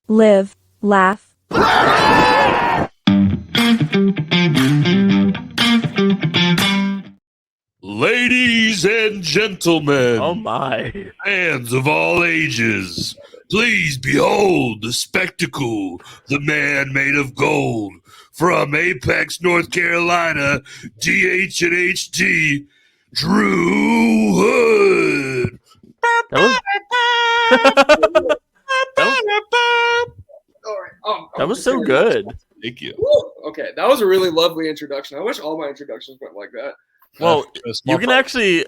live, laugh. Ladies and gentlemen, Oh my. fans of all ages, please behold the spectacle, the man made of gold, from Apex, North Carolina, DH and HD, Drew Hood. That was so good. Thank you. Woo! Okay, that was a really lovely introduction. I wish all my introductions went like that. Well, you can actually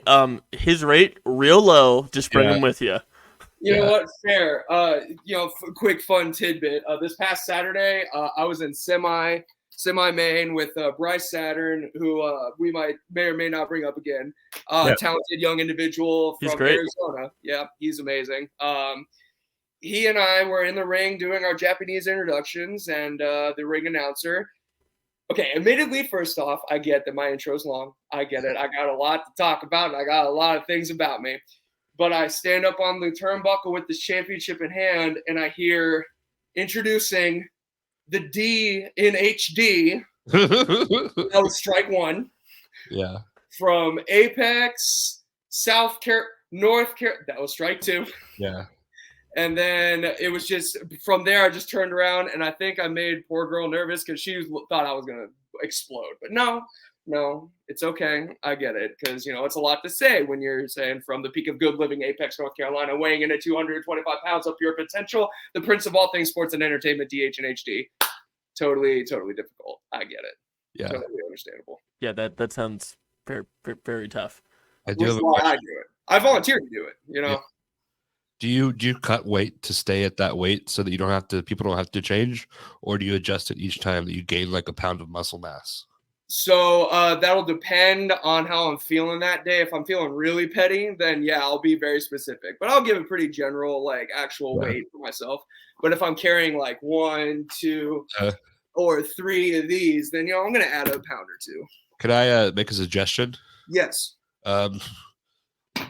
his rate real low. Just bring him with you. You know what? Fair. Quick fun tidbit. This past Saturday, I was in semi main with Bryce Saturn, who we may or may not bring up again. Talented young individual from Arizona. Yeah, he's amazing. He and I were in the ring doing our Japanese introductions, and the ring announcer. Okay, admittedly, first off, I get that my intro's long. I get it. I got a lot to talk about, and I got a lot of things about me. But I stand up on the turnbuckle with this championship in hand, and I hear introducing the D in HD. That was strike one. Yeah. From Apex, North Carolina. That was strike two. Yeah. And then it was just from there, I just turned around and I think I made poor girl nervous because she thought I was going to explode. But no, it's okay. I get it because, it's a lot to say when you're saying from the peak of good living, Apex, North Carolina, weighing in at 225 pounds of pure potential, the prince of all things sports and entertainment, DH and HD. Totally difficult. I get it. Yeah. Totally understandable. Yeah, that sounds very, very, very tough. I do. I do it. I volunteered to do it, Yeah. Do you cut weight to stay at that weight so that people don't have to change, or do you adjust it each time that you gain like a pound of muscle mass? So that'll depend on how I'm feeling that day. If I'm feeling really petty, then yeah, I'll be very specific. But I'll give a pretty general, like actual weight for myself. But if I'm carrying like 1, 2, or 3 of these, then I'm gonna add a pound or two. Could I make a suggestion? Yes.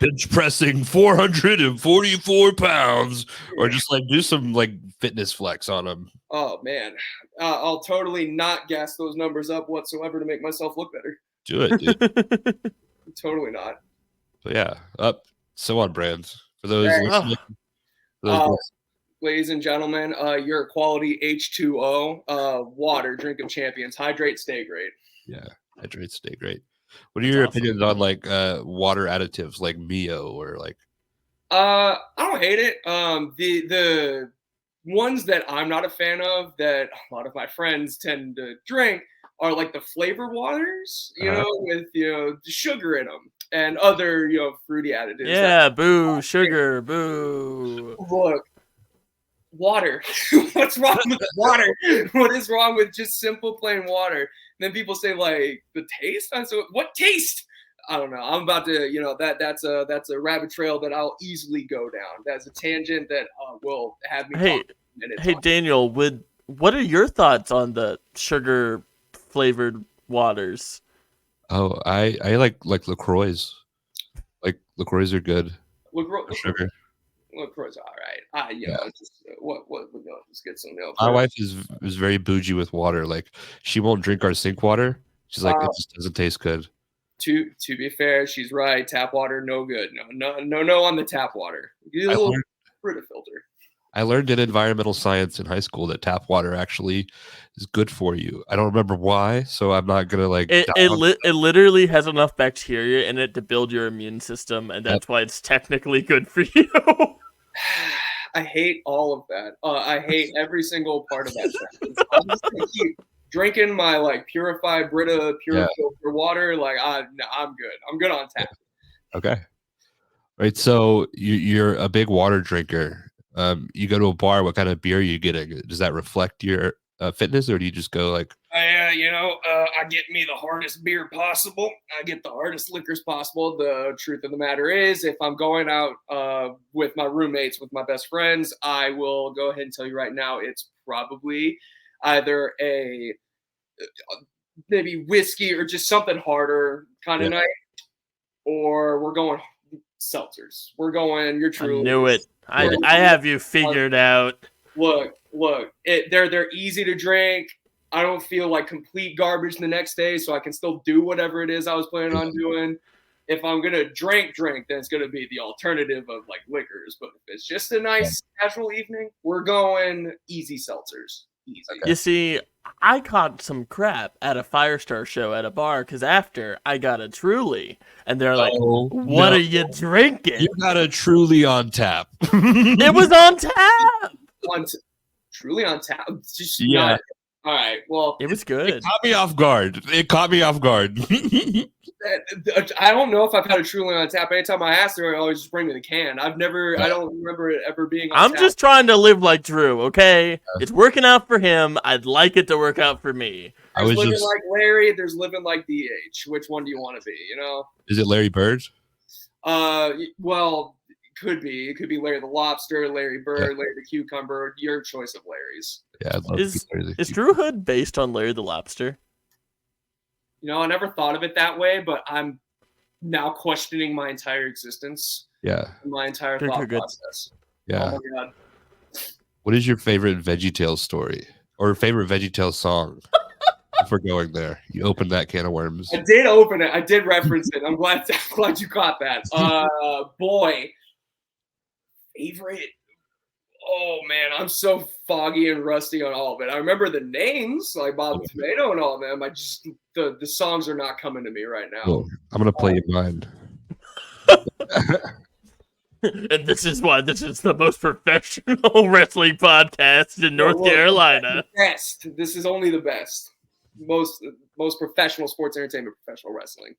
Bench pressing 444 pounds, or just like do some like fitness flex on them. Oh man, I'll totally not gas those numbers up whatsoever to make myself look better. Do it, dude. Totally not. But yeah, so on brand for those listening. Ladies and gentlemen, your quality H2O water, drink of champions. Hydrate, stay great. Yeah, hydrate, stay great. What are your opinions on like water additives like Mio or like? I don't hate it. The ones that I'm not a fan of that a lot of my friends tend to drink are like the flavored waters, with sugar in them and other fruity additives. Yeah, boo, sugar, boo. Look, water. What's wrong with water? What is wrong with just simple plain water? And then people say like the taste. I said, what taste? I don't know. I'm about to, that's a rabbit trail that I'll easily go down. That's a tangent that will have me. Hey, Daniel, what are your thoughts on the sugar flavored waters? Oh, I like LaCroix. Like LaCroix are good. Sugar. LaCroix's all right. Just get some. My wife is very bougie with water. Like she won't drink our sink water. She's like, it just doesn't taste good. To be fair, she's right. Tap water, no good. No on the tap water. Get a little Brita filter. I learned in environmental science in high school that tap water actually is good for you. I don't remember why, so I'm not gonna like. It literally has enough bacteria in it to build your immune system, and that's why it's technically good for you. I hate all of that. I hate every single part of that sentence. I'm just gonna keep drinking my like purified Brita filter water. Like I'm good. I'm good on tap. Okay. Right. So you're a big water drinker. You go to a bar. What kind of beer are you getting? Does that reflect your fitness, or do you just go like? I get me the hardest beer possible. I get the hardest liquors possible. The truth of the matter is, if I'm going out with my roommates, with my best friends, I will go ahead and tell you right now, it's probably either a maybe whiskey or just something harder kind of night, or we're going seltzers. We're going. You're true. I knew it. I have you figured out. Look, look, they're easy to drink. I don't feel like complete garbage the next day, so I can still do whatever it is I was planning on doing. If I'm gonna drink, then it's gonna be the alternative of like liquors. But if it's just a nice casual evening, we're going easy seltzers. Easy. Okay. You see, I caught some crap at a Firestar show at a bar because after I got a Truly, and they're like, "What are you drinking?" You got a Truly on tap. It was on tap. Truly on tap. Just Yeah. All right. Well, It was It good. caught me off guard. I don't know if I've had a Truly on tap. Anytime I ask her, I always just bring me the can. I don't remember it ever being on I'm tap. just trying to live like Drew, okay? It's working out for him. I'd like it to work out for me. There's living like Larry. There's living like DH. Which one do you want to be? Is it Larry Bird? Well, could be. It could be Larry the Lobster, Larry Bird, Larry the Cucumber. Your choice of Larrys. Yeah, I'd love to be Larry the Is Drew Hood based on Larry the Lobster? I never thought of it that way, but I'm now questioning my entire existence. Yeah. My entire Good, thought good. process. Yeah. Oh my god. What is your favorite VeggieTales story or favorite VeggieTales song? If we're going there, you opened that can of worms. I did open it. I did reference it. I'm glad you caught that. Boy, favorite. Oh man, I'm so foggy and rusty on all of it. I remember the names like Bob the Tomato and all of them. I just the songs are not coming to me right now. Cool. I'm gonna play you mine. And this is why this is the most professional wrestling podcast in North Carolina. The best. This is only the best. Most professional sports entertainment, professional wrestling.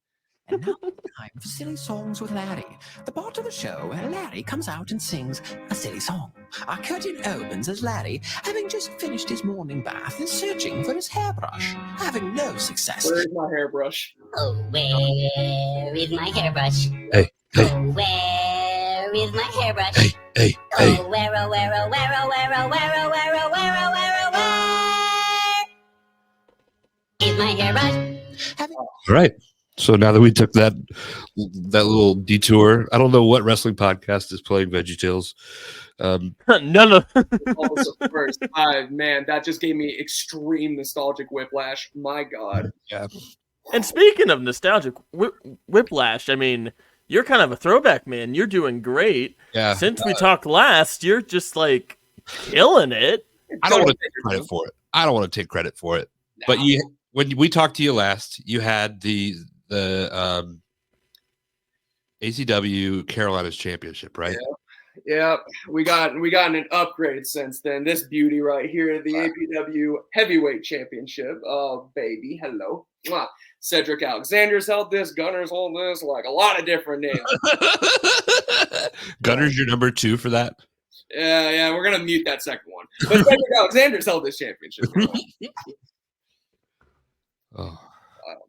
And now it's time for Silly Songs with Larry, the part of the show where Larry comes out and sings a silly song. Our curtain opens as Larry, having just finished his morning bath, is searching for his hairbrush, having no success. Where's my hairbrush? Oh, where is my hairbrush? Hey. Oh, where is my hairbrush? Hey. Oh, where, oh, where, oh, where, oh, where, oh, where, oh, where, oh, where, oh, where, oh, where is my hairbrush? All right. So now that we took that little detour, I don't know what wrestling podcast is playing VeggieTales. None of Also first, man, that just gave me extreme nostalgic whiplash. My God. Yeah. And speaking of nostalgic whiplash, I mean, you're kind of a throwback, man. You're doing great. Yeah. Since we talked last, you're just like killing it. I don't want to take credit for it. No. But when we talked to you last, you had the ACW Carolina's championship, right? Yeah, we got an upgrade since then. This beauty right here, the APW Heavyweight Championship. Oh baby, hello. Mwah. Cedric Alexander's held this, Gunner's hold this, like a lot of different names. Gunner's your number 2 for that? Yeah, we're gonna mute that second one. But Cedric Alexander's held this championship. Oh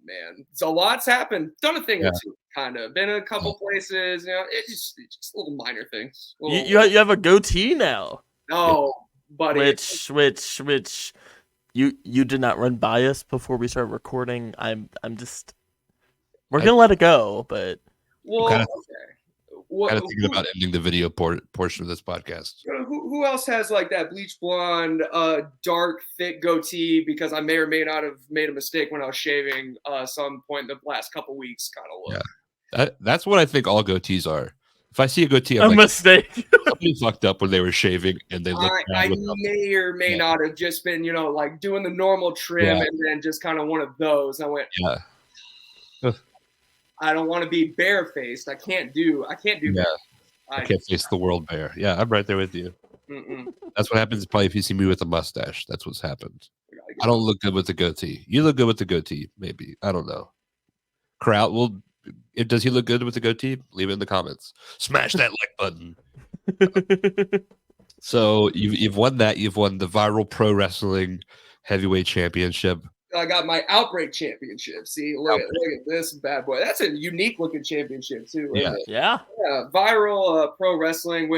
man, so lots happened. Done a thing or two, kind of. Been a couple places. It's just little minor things. You have a goatee now. No, buddy. Which you did not run by us before we started recording. We're gonna let it go, but Well, kinda- okay. Kind of thinking about ending the video portion of this podcast. Who else has like that bleach blonde, dark, thick goatee? Because I may or may not have made a mistake when I was shaving some point in the last couple weeks. Kind of look. Yeah. That's what I think all goatees are. If I see a goatee, a I'm like, mistake. somebody fucked up when they were shaving and they look. I may or may not have just been, like doing the normal trim and then just kind of one of those. I went, I don't want to be barefaced. I can't do that. I can't face the world bare. Yeah, I'm right there with you. That's what happens probably if you see me with a mustache. That's what's happened. I don't look good with the goatee. You look good with the goatee, maybe. I don't know. Crowd does he look good with the goatee? Leave it in the comments. Smash that like button. So you've won that. You've won the Viral Pro Wrestling Heavyweight Championship. I got my Outbreak Championship. See, look at this bad boy. That's a unique looking championship too. Yeah. Viral Pro Wrestling.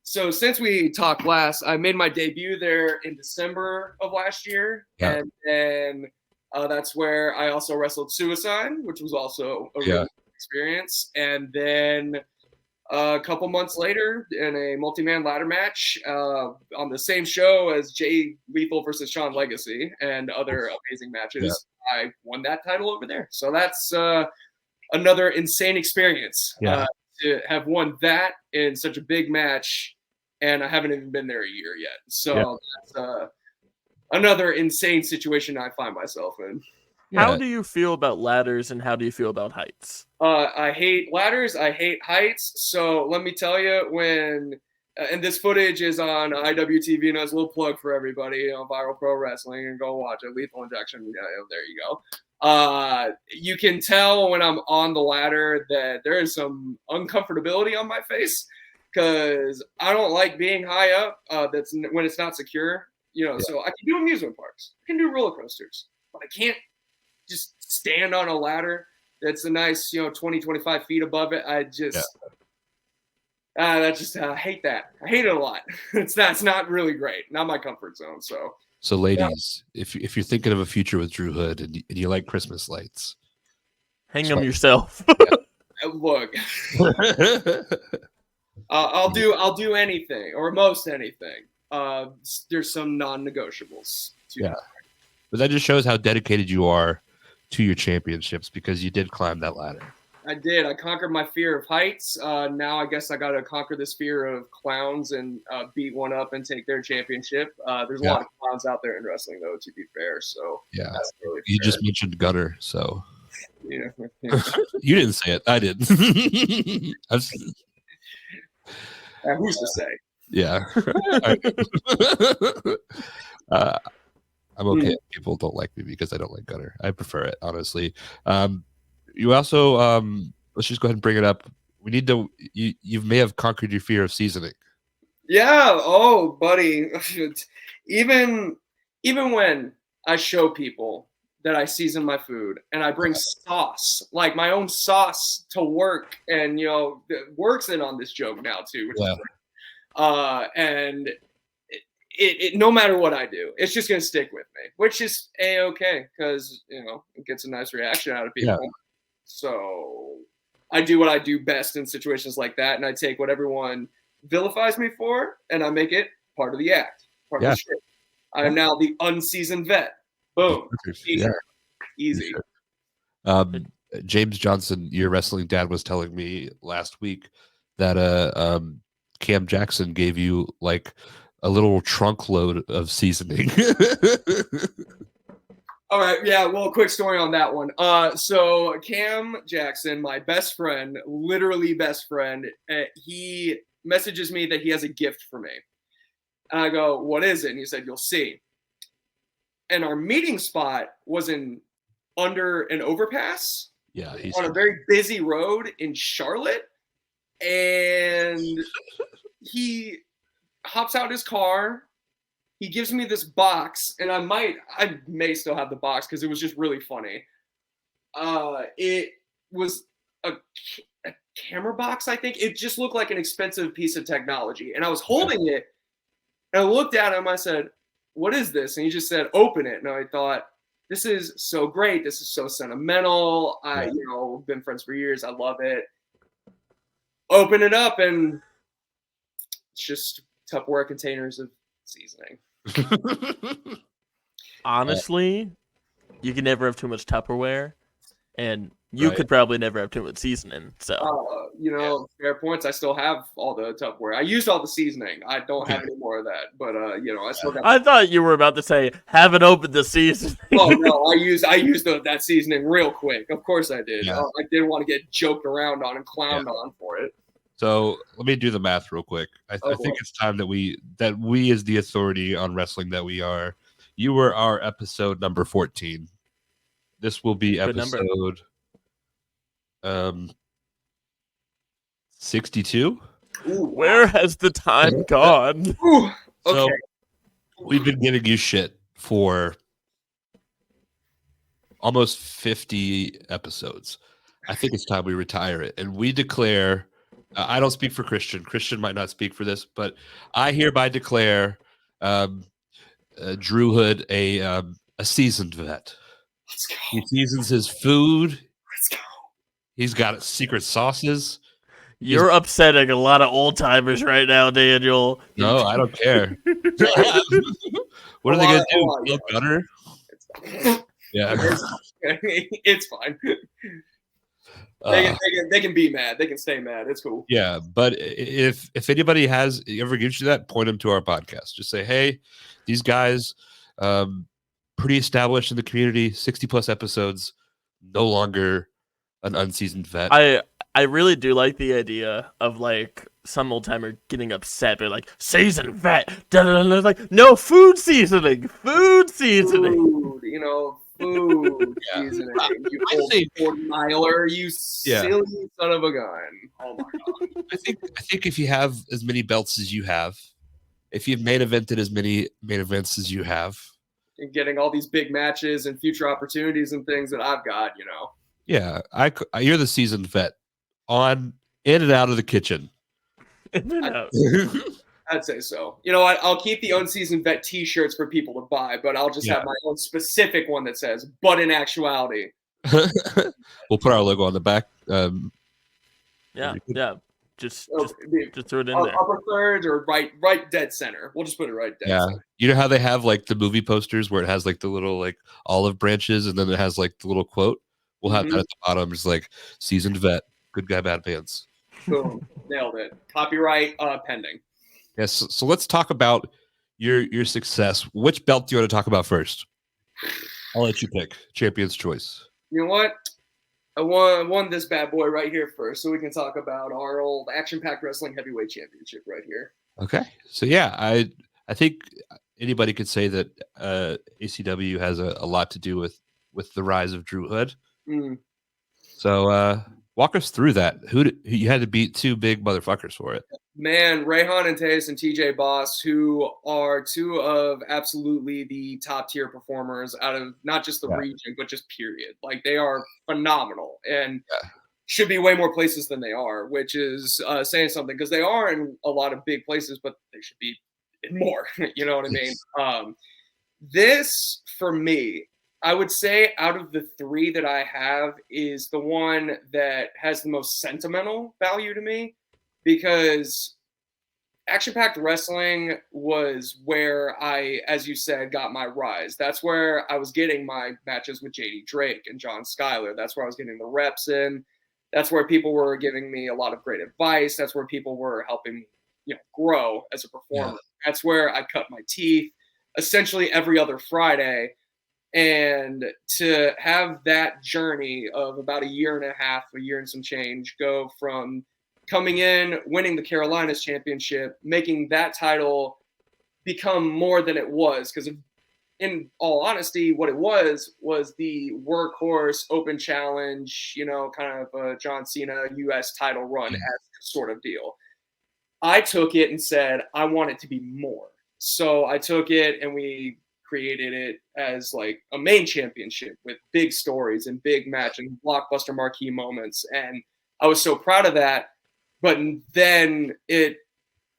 So since we talked last, I made my debut there in December of last year, and then that's where I also wrestled Suicide, which was also a really good experience. And then a couple months later, in a multi-man ladder match on the same show as Jay Lethal versus Shawn Legacy and other amazing matches, I won that title over there. So that's another insane experience to have won that in such a big match, and I haven't even been there a year yet. So that's another insane situation I find myself in. How do you feel about ladders, and how do you feel about heights? I hate ladders. I hate heights. So let me tell you, when and this footage is on IWTV, and it's a little plug for everybody, Viral Pro Wrestling, and go watch it. Lethal Injection. There you go. You can tell when I'm on the ladder that there is some uncomfortability on my face because I don't like being high up. That's when it's not secure. So I can do amusement parks. I can do roller coasters, but I can't just stand on a ladder that's a nice, 20, 25 feet above it. I just, I hate that. I hate it a lot. That's not really great. Not my comfort zone. So ladies, if you're thinking of a future with Drew Hood and you like Christmas lights, hang them yourself. Look, I'll do anything or most anything. There's some non-negotiables. But that just shows how dedicated you are to your championships because you did climb that ladder. I did. I conquered my fear of heights. Now I guess I got to conquer this fear of clowns and beat one up and take their championship. There's a lot of clowns out there in wrestling, though, to be fair. So that's really you fair. Just mentioned Gunner, so Yeah. you didn't say it. I did. Who's to say? Yeah. I'm okay if people don't like me because I don't like Gunner. I prefer it, honestly. You also, let's just go ahead and bring it up. We need to, you may have conquered your fear of seasoning. Yeah. Oh, buddy. Even when I show people that I season my food and I bring sauce, like my own sauce to work, and, work's in on this joke now too, which is great. And it no matter what I do, it's just going to stick with me, which is A-okay because, it gets a nice reaction out of people. Yeah. So I do what I do best in situations like that, and I take what everyone vilifies me for, and I make it part of the act, part of the shit. I am now the unseasoned vet. Boom. Easy. James Johnson, your wrestling dad, was telling me last week that Cam Jackson gave you like a little trunk load of seasoning. All right. Yeah. Well, quick story on that one. So Cam Jackson, my best friend, literally best friend, he messages me that he has a gift for me. And I go, what is it? And he said, you'll see. And our meeting spot was under an overpass. Yeah. He's on a very busy road in Charlotte. And he hops out his car. He gives me this box, and I may still have the box because it was just really funny. It was a camera box, I think. It just looked like an expensive piece of technology. And I was holding it, and I looked at him. I said, what is this? And he just said, open it. And I thought, this is so great. This is so sentimental. I've been friends for years. I love it. Open it up, and it's just Tupperware containers of seasoning. Honestly, you can never have too much Tupperware, and you could probably never have too much seasoning. So, fair points. I still have all the Tupperware. I used all the seasoning. I don't have any more of that, but I still got. I thought you were about to say, haven't opened the seasoning. Oh no, I used that seasoning real quick. Of course I did. Yeah. I didn't want to get joked around on and clowned on for it. So let me do the math real quick. I think it's time that we as the authority on wrestling that we are, you were our episode number 14. This will be episode 62. Where has the time gone? Ooh, okay. So we've been giving you shit for almost 50 episodes. I think it's time we retire it, and we declare. I don't speak for Christian. Christian might not speak for this, but I hereby declare Drew Hood a seasoned vet. Let's go. He seasons his food. Let's go. He's got secret sauces. You're upsetting a lot of old timers right now, Daniel. No, I don't care. What are they gonna do? Bill Gunner? Yeah. It's fine. They can be mad. They can stay mad. It's cool. Yeah, but if anybody ever gives you that, point them to our podcast. Just say, hey, these guys, pretty established in the community, 60+ episodes, no longer an unseasoned vet. I really do like the idea of like some old timer getting upset, but like seasoned vet, like no food seasoning. Food, food seasoning. You old 40-miler, you silly son of a gun. Oh my god. I think if you have as many belts as you have, if you've main evented as many main events as you have, and getting all these big matches and future opportunities and things that I've got, Yeah, you're the seasoned vet, in and out of the kitchen. I'd say so. You know what? I'll keep the unseasoned vet T-shirts for people to buy, but I'll just have my own specific one that says "But in actuality." We'll put our logo on the back. Just throw it in there. Upper third or right dead center. We'll just put it right dead center. You know how they have like the movie posters where it has like the little like olive branches and then it has like the little quote? We'll have that at the bottom. It's like seasoned vet, good guy, bad pants. Boom. Nailed it. Copyright pending. Yes. So let's talk about your success. Which belt do you want to talk about first? I'll let you pick. Champion's choice. You know what? I won this bad boy right here first, so we can talk about our old Action Packed Wrestling Heavyweight Championship right here. Okay. So yeah, I think anybody could say that ACW has a lot to do with the rise of Drew Hood. So walk us through that. You had to beat two big motherfuckers for it. Man, Rayhan and Tejas and TJ Boss, who are two of absolutely the top tier performers out of not just the region, but just period. Like they are phenomenal and should be way more places than they are, which is saying something because they are in a lot of big places, but they should be in more. You know what I mean? This, for me, I would say out of the three that I have is the one that has the most sentimental value to me because Action Packed Wrestling was where I, as you said, got my rise. That's where I was getting my matches with JD Drake and John Schuyler. That's where I was getting the reps in. That's where people were giving me a lot of great advice. That's where people were helping me, grow as a performer. That's where I cut my teeth essentially every other Friday. And to have that journey of about a year and some change, go from coming in, winning the Carolinas championship, making that title become more than it was. Because in all honesty, what it was the workhorse open challenge, kind of a John Cena US title run as sort of deal. I took it and said, I want it to be more. So I took it and we created it as like a main championship with big stories and big match and blockbuster marquee moments. And I was so proud of that. But then it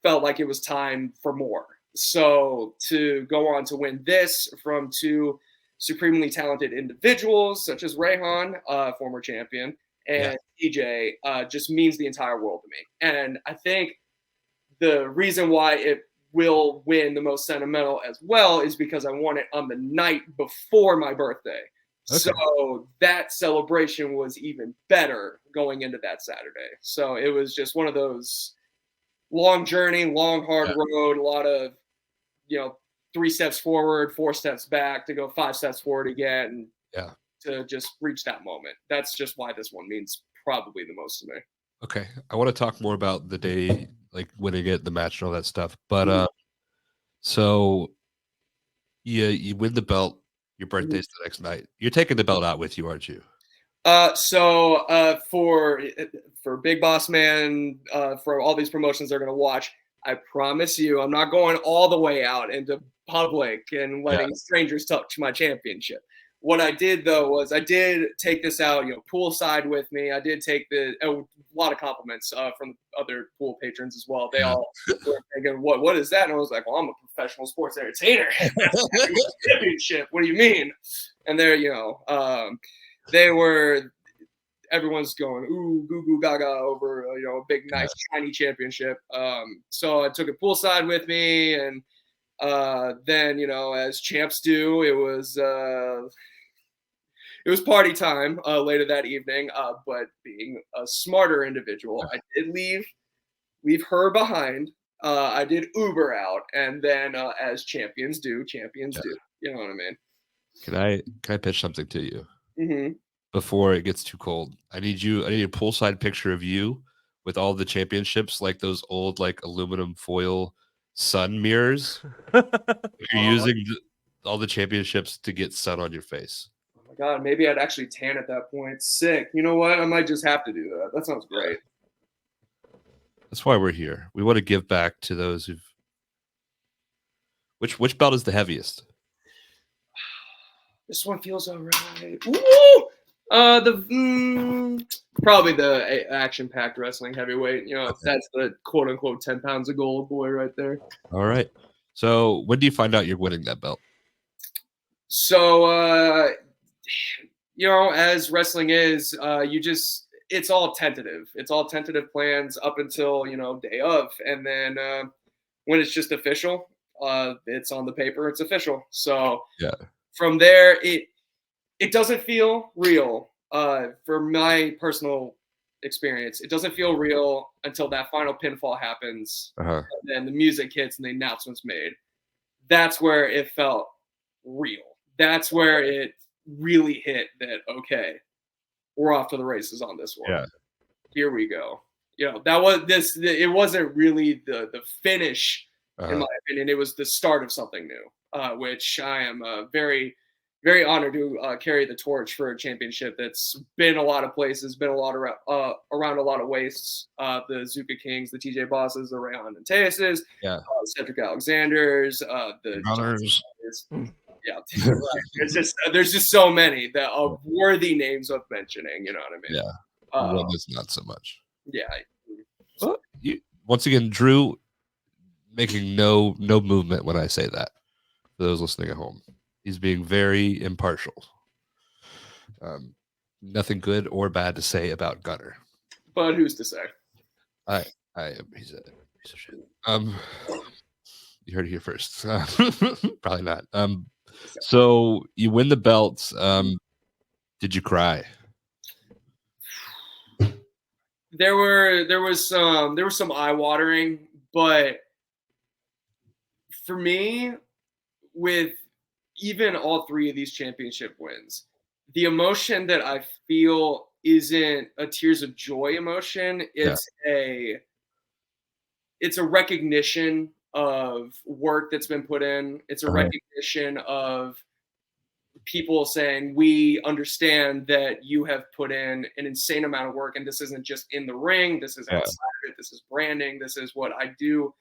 felt like it was time for more. So to go on to win this from two supremely talented individuals, such as Rayhan, former champion, and TJ, just means the entire world to me. And I think the reason why it will win the most sentimental as well is because I won it on the night before my birthday. Okay. So that celebration was even better going into that Saturday. So it was just one of those long journey, long, hard road, a lot of, 3 steps forward, 4 steps back to go 5 steps forward again to just reach that moment. That's just why this one means probably the most to me. Okay. I want to talk more about the day, like winning it, the match and all that stuff. But so you win the belt. Your birthday's the next night. You're taking the belt out with you, aren't you? So for Big Boss Man, for all these promotions they're going to watch, I promise you, I'm not going all the way out into public and letting strangers touch my championship. What I did, though, was I did take this out, poolside with me. I did take a lot of compliments from other pool patrons as well. They all were thinking, what is that? And I was like, well, I'm a professional sports entertainer. Championship. What do you mean? And they're, they were everyone's going ooh goo goo gaga over a big nice shiny championship. So I took it poolside with me, and then as champs do, it was party time later that evening. But being a smarter individual, I did leave her behind. I did Uber out, and then as champions do. You know what I mean? Can I pitch something to you? Mm-hmm. Before it gets too cold, I need a poolside picture of you with all the championships, like those old like aluminum foil sun mirrors. You're using all the championships to get sun on your face. Oh my God, maybe I'd actually tan at that point. Sick. You know what? I might just have to do that. That sounds great. That's why we're here. We want to give back to those who've. Which belt is the heaviest? This one feels all right. Woo! Probably the action-packed wrestling heavyweight. That's the quote-unquote 10 pounds of gold boy right there. All right. So when do you find out you're winning that belt? So, as wrestling is, it's all tentative. It's all tentative plans up until, day of. And then when it's just official, it's on the paper, it's official. So from there, it doesn't feel real. For my personal experience, it doesn't feel real until that final pinfall happens, and then the music hits and the announcement's made. That's where it felt real. That's where it really hit that, okay, we're off to the races on this one. Yeah. Here we go. That was this. It wasn't really the finish, in my opinion. It was the start of something new, which I am very, very honored to carry the torch for a championship that's been a lot of places, been a lot around a lot of wastes. The Zuka Kings, the TJ Bosses, the Rayon and Teases, Cedric Alexanders, the Runners. Yeah, there's just so many that are worthy names of mentioning. You know what I mean? Yeah. Well, that's not so much. Yeah. Once again, Drew making no movement when I say that. For those listening at home, he's being very impartial. Nothing good or bad to say about Gunner. But who's to say? He's a piece of shit. You heard it here first. Probably not. So you win the belts. Did you cry? There was some eye watering, but for me, with even all three of these championship wins, the emotion that I feel isn't a tears of joy emotion. It's a recognition of work that's been put in. It's a recognition of people saying, we understand that you have put in an insane amount of work, and this isn't just in the ring, this is outside of it, this is branding, this is what I do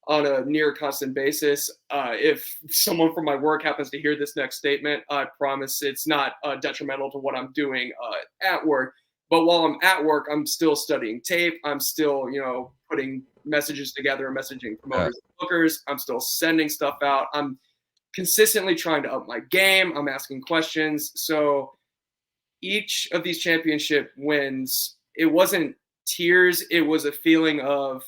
on a near constant basis. If someone from my work happens to hear this next statement, I promise it's not detrimental to what I'm doing at work. But while I'm at work, I'm still studying tape. I'm still, putting messages together and messaging promoters and bookers. I'm still sending stuff out. I'm consistently trying to up my game. I'm asking questions. So each of these championship wins, it wasn't tears. It was a feeling of,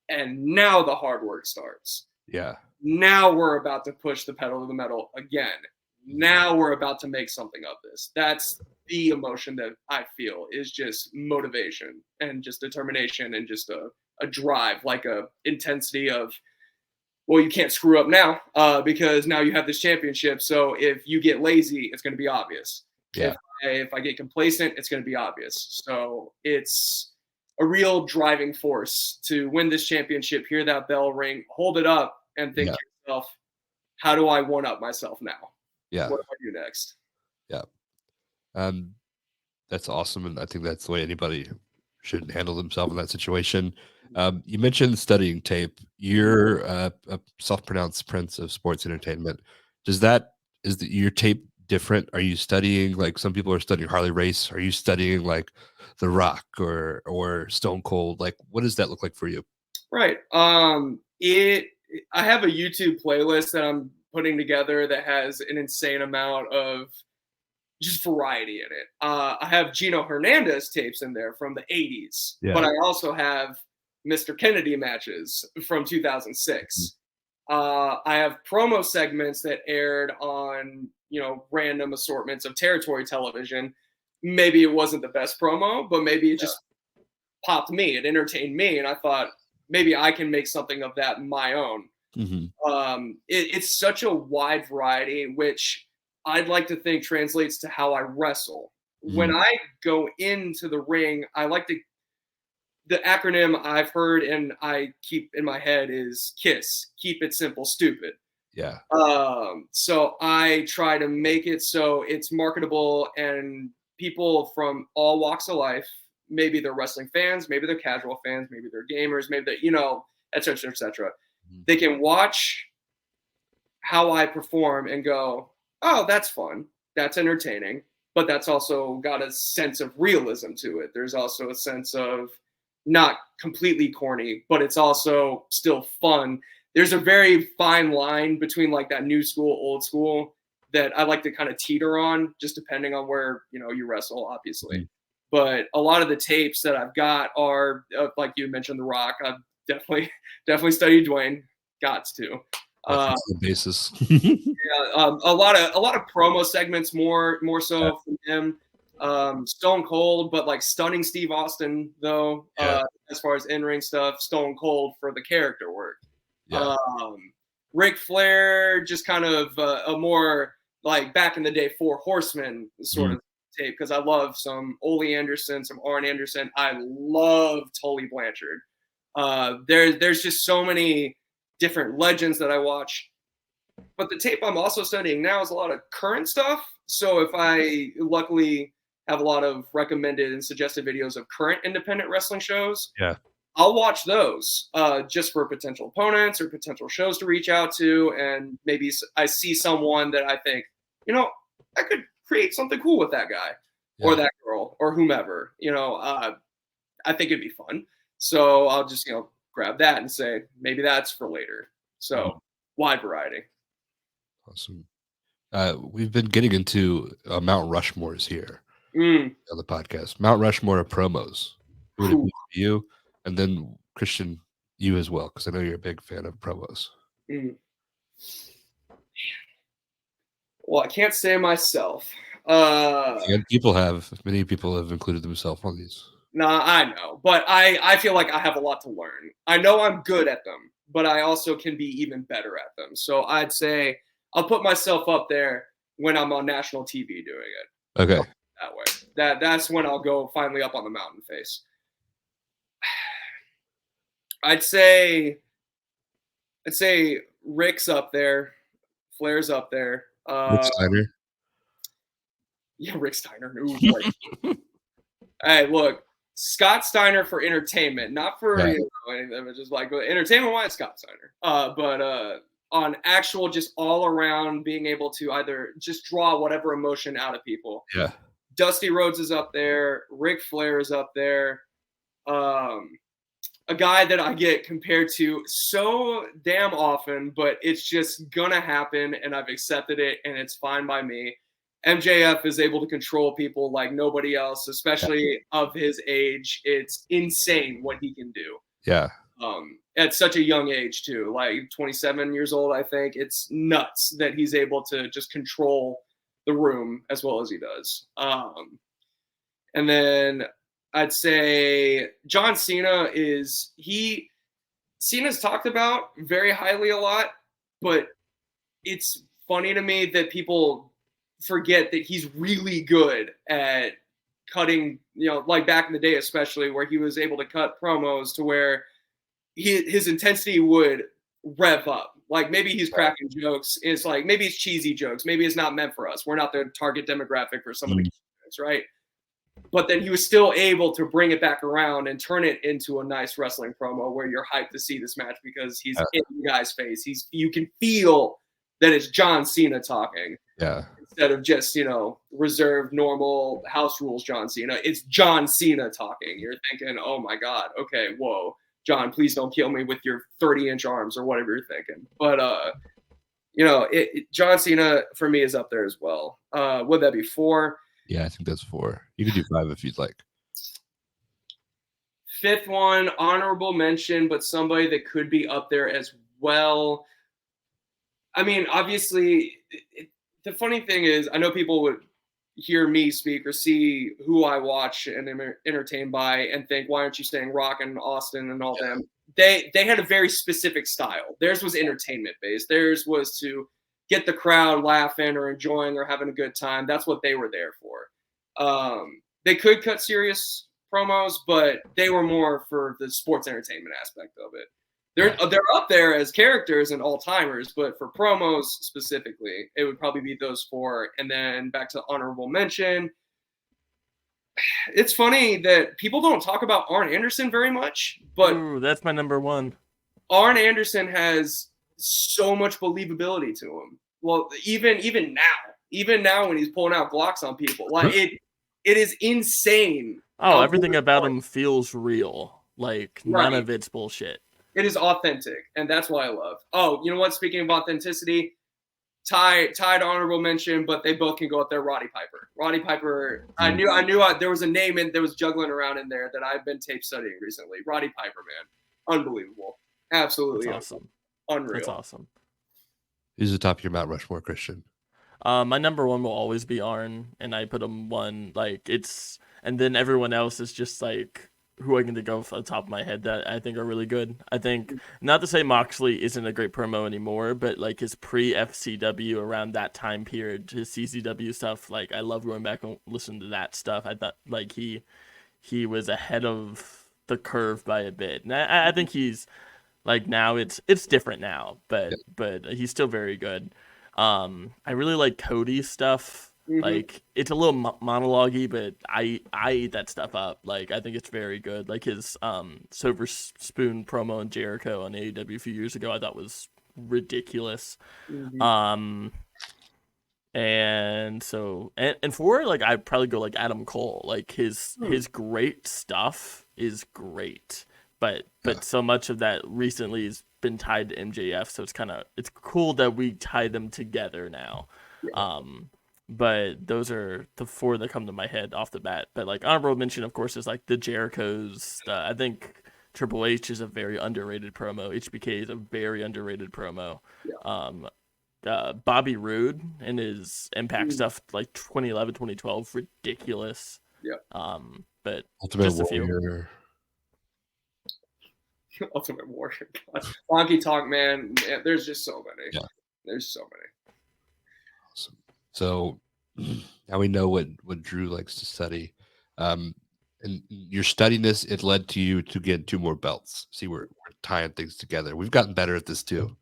and now the hard work starts. Yeah. Now we're about to push the pedal to the metal again. Now we're about to make something of this. That's the emotion that I feel, is just motivation and just determination and just a drive, like a intensity of, well, you can't screw up now because now you have this championship. So if you get lazy, it's going to be obvious. Yeah. If I get complacent, it's going to be obvious. So it's a real driving force to win this championship, hear that bell ring, hold it up, and think to yourself, how do I one up myself now? Yeah. What do I do next? Yeah. That's awesome. And I think that's the way anybody should handle themselves in that situation. You mentioned studying tape. You're a self-pronounced prince of sports entertainment. Is your tape different? Are you studying, like some people are studying Harley Race? Are you studying like The Rock or Stone Cold? Like, what does that look like for you? Right. I have a YouTube playlist that I'm putting together that has an insane amount of just variety in it. I have Gino Hernandez tapes in there from the 80s, but I also have Mr. Kennedy matches from 2006. I have promo segments that aired on, random assortments of territory television. Maybe it wasn't the best promo, but maybe it just popped me. It entertained me. And I thought maybe I can make something of that my own. It's such a wide variety, which I'd like to think translates to how I wrestle. When I go into the ring, I like the acronym I've heard and I keep in my head is KISS. Keep it simple, stupid. Yeah. So I try to make it so it's marketable and people from all walks of life, maybe they're wrestling fans, maybe they're casual fans, maybe they're gamers, maybe they're, et cetera, et cetera. They can watch how I perform and go, oh, that's fun. That's entertaining. But that's also got a sense of realism to it. There's also a sense of not completely corny, but it's also still fun. There's a very fine line between like that new school, old school that I like to kind of teeter on, just depending on where, you wrestle, obviously. But a lot of the tapes that I've got are, like you mentioned, The Rock. I've definitely studied Dwayne. Got to. That's the basis. A lot of promo segments, more so from him. Stone Cold, but like stunning Steve Austin though. As far as in-ring stuff, Stone Cold for the character work. Ric Flair, just kind of a more like back in the day Four Horsemen sort of tape, because I love some Ole Anderson, some Arn Anderson. I love Tully Blanchard. There's just so many different legends that I watch. But the tape I'm also studying now is a lot of current stuff. So if I luckily have a lot of recommended and suggested videos of current independent wrestling shows, I'll watch those just for potential opponents or potential shows to reach out to. And maybe I see someone that I think, I could create something cool with that guy or that girl or whomever, I think it'd be fun. So I'll just, grab that and say, maybe that's for later. So wide variety. Awesome. We've been getting into Mount Rushmore's here on the podcast. Mount Rushmore of promos. Who would it be for you? And then Christian, you as well, because I know you're a big fan of promos. Well, I can't say myself. Many people have included themselves on these. Nah, I know, but I feel like I have a lot to learn. I know I'm good at them, but I also can be even better at them. So I'd say I'll put myself up there when I'm on national TV doing it. Okay. That way. That's when I'll go finally up on the mountain face. I'd say Rick's up there. Flair's up there. Rick Steiner. Yeah, Rick Steiner. Ooh, hey, look. Scott Steiner for entertainment, not for anything, but just like entertainment-wise, Scott Steiner. But on actual, just all around being able to either just draw whatever emotion out of people. Yeah. Dusty Rhodes is up there. Ric Flair is up there. A guy that I get compared to so damn often, but it's just gonna happen, and I've accepted it, and it's fine by me. MJF is able to control people like nobody else, especially of his age. It's insane what he can do. Yeah. At such a young age too, like 27 years old, I think. It's nuts that he's able to just control the room as well as he does. And then I'd say John Cena Cena's talked about very highly a lot, but it's funny to me that people forget that he's really good at cutting, like back in the day, especially where he was able to cut promos to where his intensity would rev up. Like maybe he's cracking jokes. It's like, maybe it's cheesy jokes. Maybe it's not meant for us. We're not the target demographic for some of the kids, right? But then he was still able to bring it back around and turn it into a nice wrestling promo where you're hyped to see this match because he's in the guy's face. You can feel that it's John Cena talking. Yeah. Instead of just, reserved, normal house rules John Cena. It's John Cena talking. You're thinking, oh my God, okay, whoa. John, please don't kill me with your 30-inch arms or whatever you're thinking. But you know, John Cena for me is up there as well. Would that be 4? Yeah, I think that's 4. You can do 5 if you'd like. 5th one, honorable mention, but somebody that could be up there as well. I mean, obviously, the funny thing is, I know people would hear me speak or see who I watch and am entertained by and think, why aren't you saying Rock and Austin and all them? They had a very specific style. Theirs was entertainment based. Theirs was to get the crowd laughing or enjoying or having a good time. That's what they were there for. They could cut serious promos, but they were more for the sports entertainment aspect of it. They're up there as characters and all-timers, but for promos specifically, it would probably be those 4. And then back to honorable mention. It's funny that people don't talk about Arn Anderson very much, but Ooh, that's my number 1. Arn Anderson has so much believability to him. Well, even now when he's pulling out Glocks on people, like it is insane. Oh, everything about him feels real. Like none of it's bullshit. It is authentic, and that's what I love. Oh, you know what? Speaking of authenticity, tied honorable mention, but they both can go up there. Roddy Piper. Roddy Piper. I knew there was a name and there was juggling around in there that I've been tape studying recently. Roddy Piper, man, unbelievable, absolutely That's awesome. Unreal. That's awesome. Who's the top of your Mount Rushmore, Christian? My number 1 will always be Arn, and I put him 1. Like and then everyone else is just like who I can think of off the top of my head that I think are really good. I think, not to say Moxley isn't a great promo anymore, but like his pre-FCW around that time period, his CZW stuff, like I love going back and listening to that stuff. I thought like he was ahead of the curve by a bit. And I think he's like, now it's different now, but he's still very good. I really like Cody's stuff. Like it's a little monologue-y, but I eat that stuff up. Like I think it's very good. Like his Silver Spoon promo in Jericho on AEW a few years ago, I thought was ridiculous. And so and for like I'd probably go like Adam Cole. Like his great stuff is great, but so much of that recently has been tied to MJF. So it's cool that we tie them together now. But those are the 4 that come to my head off the bat. But like honorable mention, of course, is like the Jerichos. I think Triple H is a very underrated promo. HBK is a very underrated promo. Bobby Roode and his Impact stuff, like 2011, 2012, ridiculous. But Ultimate just Warrior. Ultimate Warrior. Honky Tonk Man. There's just so many. Yeah. There's so many. Awesome. So now we know what Drew likes to study. And you're studying this, it led to you to get 2 more belts. See, we're tying things together. We've gotten better at this too.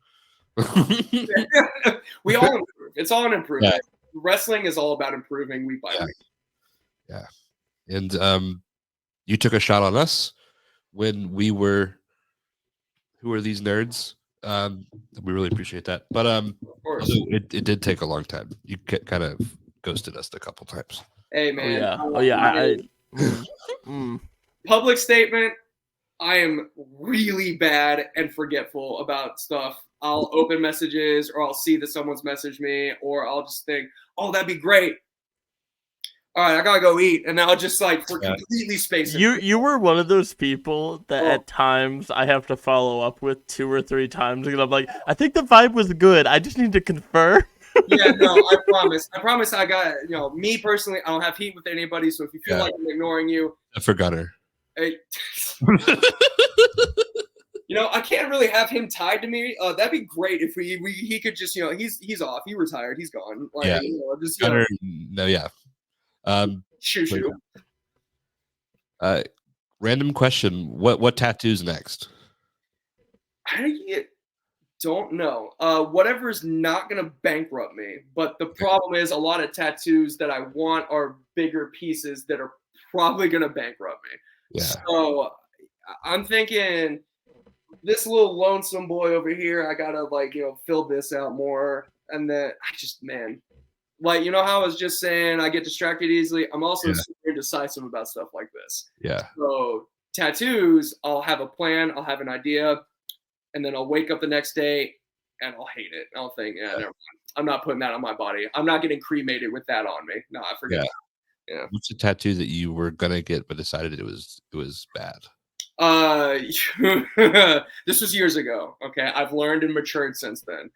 We all improve. It's all an improvement. Yeah. Wrestling is all about improving week by week. Yeah. And you took a shot on us when we were, who are these nerds? We really appreciate that. But it did take a long time. You kind of ghosted us a couple times. Hey man. Oh yeah. Public statement. I am really bad and forgetful about stuff. I'll open messages, or I'll see that someone's messaged me, or I'll just think, oh, that'd be great. All right, I gotta go eat, and I'll just like completely space it. You were one of those people that at times I have to follow up with 2 or 3 times, and I'm like, I think the vibe was good. I just need to confirm. Yeah, no, I promise. I got, me personally, I don't have heat with anybody, so if you feel like I'm ignoring you, I forgot her. Hey. I can't really have him tied to me. That'd be great if he could just, he's off, he retired, he's gone. Like, Shoot. Random question: What tattoos next? I don't know. Whatever's not gonna bankrupt me. But the problem is, a lot of tattoos that I want are bigger pieces that are probably gonna bankrupt me. Yeah. So I'm thinking, this little lonesome boy over here, I gotta fill this out more, and then like, how I was just saying, I get distracted easily. I'm also super indecisive about stuff like this. Yeah. So tattoos, I'll have a plan, I'll have an idea, and then I'll wake up the next day and I'll hate it. I'll think, yeah, never mind. I'm not putting that on my body. I'm not getting cremated with that on me. No, I forget. Yeah. What's a tattoo that you were gonna get but decided it was bad? This was years ago. Okay, I've learned and matured since then.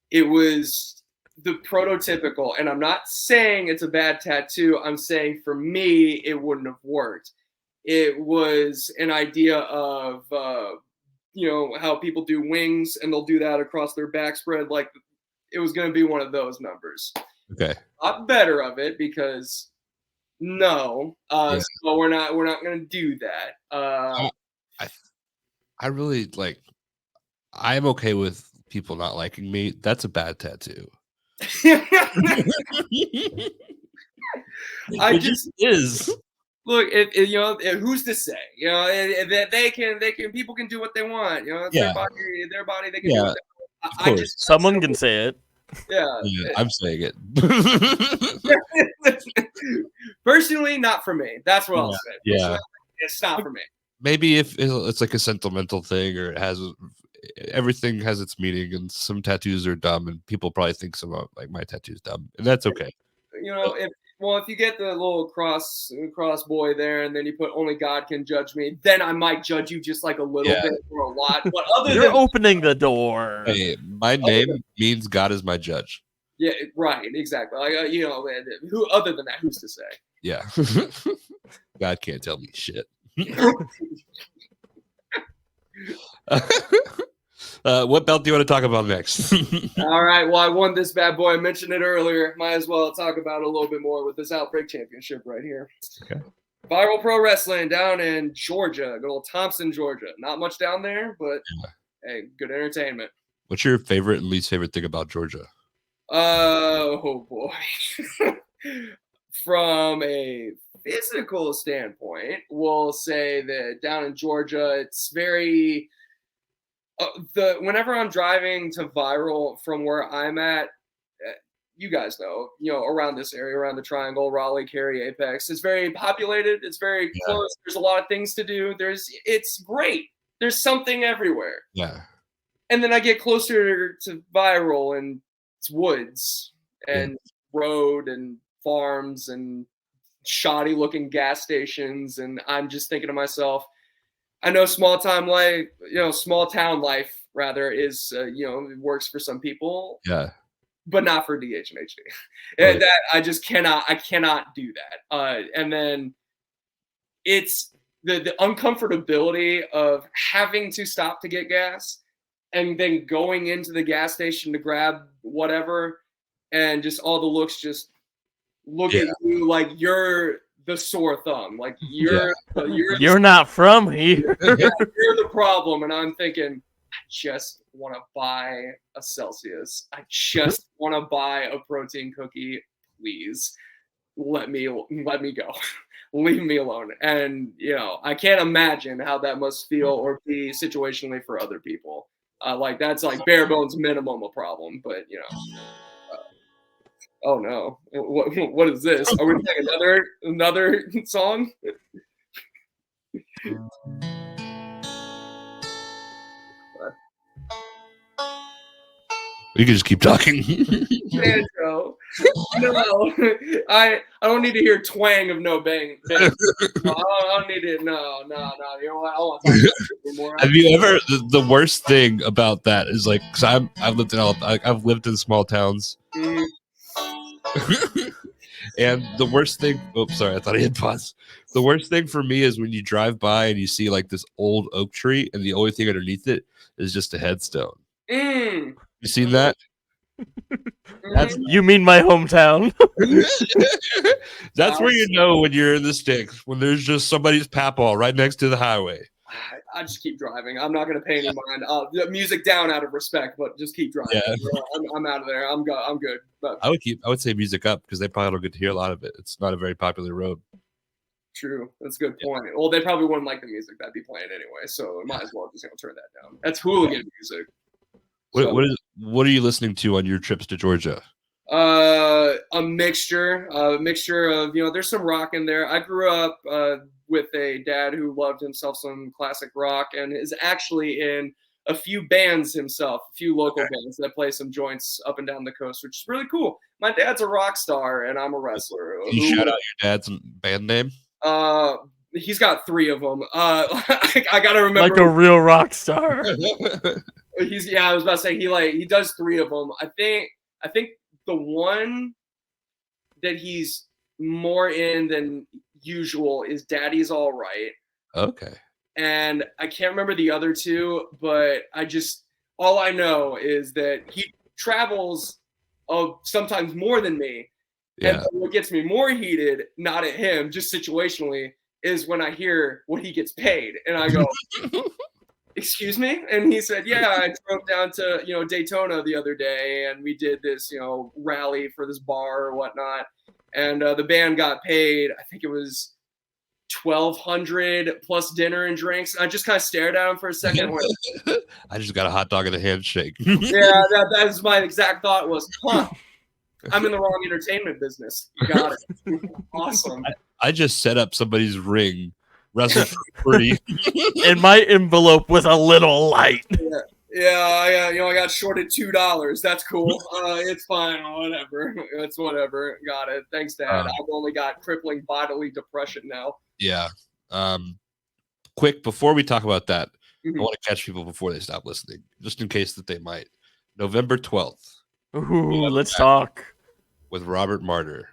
It was the prototypical, and I'm not saying it's a bad tattoo. I'm saying for me, it wouldn't have worked. It was an idea of, how people do wings and they'll do that across their back spread. Like it was going to be one of those numbers. Okay. I'm better of it because no. So we're not going to do that. I really I'm okay with people not liking me. That's a bad tattoo. I It just is. look, who's to say? That they can people can do what they want. It's their body. They can do what they want. I just someone can say it. Yeah, I'm saying it. Personally, not for me. That's what I'll say. Yeah, it's not for me. Maybe if it's like a sentimental thing, or it has everything has its meaning, and some tattoos are dumb, and people probably think some of my tattoo's dumb, and that's okay. If you get the little cross boy there, and then you put "Only God Can Judge Me," then I might judge you just like a little bit or a lot. But You're opening the door. Hey, my name means God is my judge. Yeah, right, exactly. Who other than that? Who's to say? Yeah, God can't tell me shit. What belt do you want to talk about next? All right. Well, I won this bad boy. I mentioned it earlier. Might as well talk about it a little bit more with this Outbreak Championship right here. Okay. Viral Pro Wrestling down in Georgia, good old Thompson, Georgia. Not much down there, but hey, good entertainment. What's your favorite and least favorite thing about Georgia? Oh boy. From a physical standpoint, we'll say that down in Georgia, it's very whenever I'm driving to Viral from where I'm at, you guys know, around this area, around the Triangle, Raleigh, Cary, Apex, it's very populated. It's very close. There's a lot of things to do. It's great. There's something everywhere. Yeah. And then I get closer to Viral, and it's woods and road and farms and shoddy looking gas stations. And I'm just thinking to myself, I know small town life rather is, it works for some people. Yeah. But not for DH and HD. And that I just cannot do that. And then it's the uncomfortability of having to stop to get gas and then going into the gas station to grab whatever, and just all the looks just look at you like you're the sore thumb, like you're not from here. You're the problem. And I'm thinking, I just want to buy a Celsius. I just want to buy a protein cookie. Please let me go. Leave me alone. And I can't imagine how that must feel or be situationally for other people. That's like bare bones minimum a problem. But oh no, what is this? Are we playing another song? You can just keep talking. Banjo. No, I don't need to hear twang of no bang. No, I don't need it. No. You know what? I want to talk about it anymore. Have you ever? The worst thing about that is because I've lived in small towns, and the worst thing. Oops, sorry, I thought I hit pause. The worst thing for me is when you drive by and you see this old oak tree, and the only thing underneath it is just a headstone. You seen that? You mean my hometown? That's where you know when you're in the sticks, when there's just somebody's papaw right next to the highway. I just keep driving. I'm not going to pay any mind. Music down out of respect, but just keep driving. Yeah. I'm out of there. I'm good. But I would say music up because they probably don't get to hear a lot of it. It's not a very popular road. True. That's a good point. Well, they probably wouldn't like the music that'd be playing anyway, so might as well just turn that down. That's hooligan music. What are you listening to on your trips to Georgia? A mixture of there's some rock in there. I grew up with a dad who loved himself some classic rock and is actually in a few bands himself, a few local bands that play some joints up and down the coast, which is really cool. My dad's a rock star and I'm a wrestler. Can you shout out your dad's band name? He's got 3 of them. I gotta remember. Like a real rock star. I was about to say he does 3 of them. I think the one that he's more in than usual is Daddy's All Right. Okay. And I can't remember the other 2, but all I know is that he travels sometimes more than me. Yeah. And what gets me more heated, not at him, just situationally, is when I hear what he gets paid. And I go, excuse me? And he said, yeah, I drove down to, Daytona the other day and we did this, rally for this bar or whatnot. And the band got paid, I think it was $1,200 plus dinner and drinks. I just kind of stared at him for a second. I just got a hot dog and a handshake. Yeah, that was my exact thought was, I'm in the wrong entertainment business. Got it. Awesome. I just set up somebody's ring, wrestled for free. And my envelope was a little light. Yeah, I got shorted $2. That's cool. It's fine. Whatever. It's whatever. Got it. Thanks, Dad. I've only got crippling bodily depression now. Yeah. Quick, before we talk about that, I want to catch people before they stop listening, just in case that they might. November 12th. Ooh, let's talk. With Robert Martyr,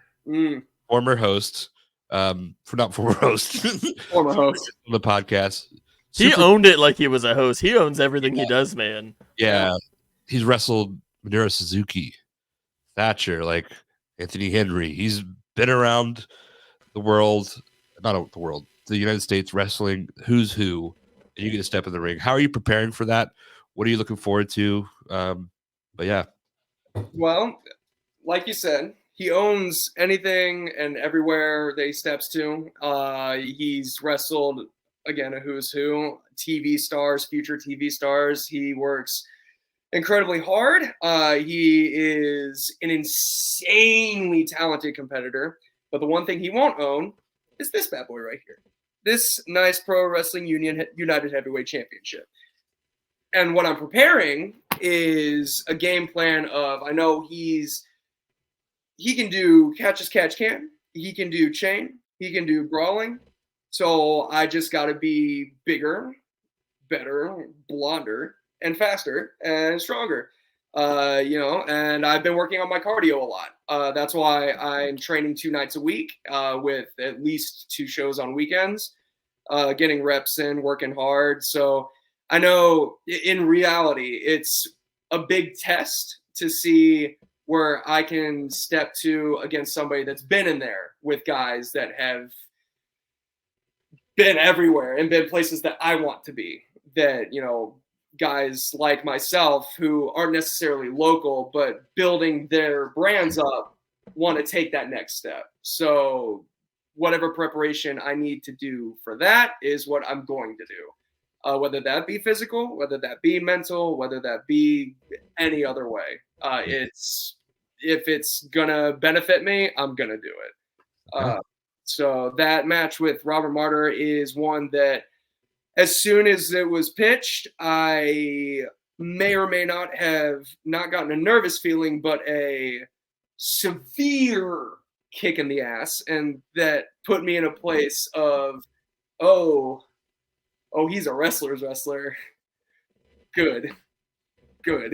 former host, former host on the podcast. He owned it like he was a host. He owns everything he does, man. Yeah. He's wrestled Minoru Suzuki, Thatcher, like Anthony Henry. He's been around the world, the United States wrestling who's who, and you get to step in the ring. How are you preparing for that? What are you looking forward to? But yeah. Well, like you said, he owns anything and everywhere that he steps to. He's wrestled, again, a who's who, TV stars, future TV stars. He works incredibly hard. He is an insanely talented competitor. But the one thing he won't own is this bad boy right here. This nice Pro Wrestling United Heavyweight Championship. And what I'm preparing is a game plan of, I know he can do catch as catch can. He can do chain. He can do brawling. So I just got to be bigger, better, blonder, and faster and stronger. And I've been working on my cardio a lot. That's why I'm training 2 nights a week with at least 2 shows on weekends, getting reps in, working hard. So I know in reality, it's a big test to see where I can step to against somebody that's been in there with guys that have been everywhere and been places that I want to be, that, guys like myself who aren't necessarily local, but building their brands up, want to take that next step. So whatever preparation I need to do for that is what I'm going to do. Whether that be physical, whether that be mental, whether that be any other way. If it's gonna benefit me, I'm gonna do it. So that match with Robert Martyr is one that, as soon as it was pitched, I may or may not have not gotten a nervous feeling, but a severe kick in the ass, and that put me in a place of, oh, he's a wrestler's wrestler. Good. Great.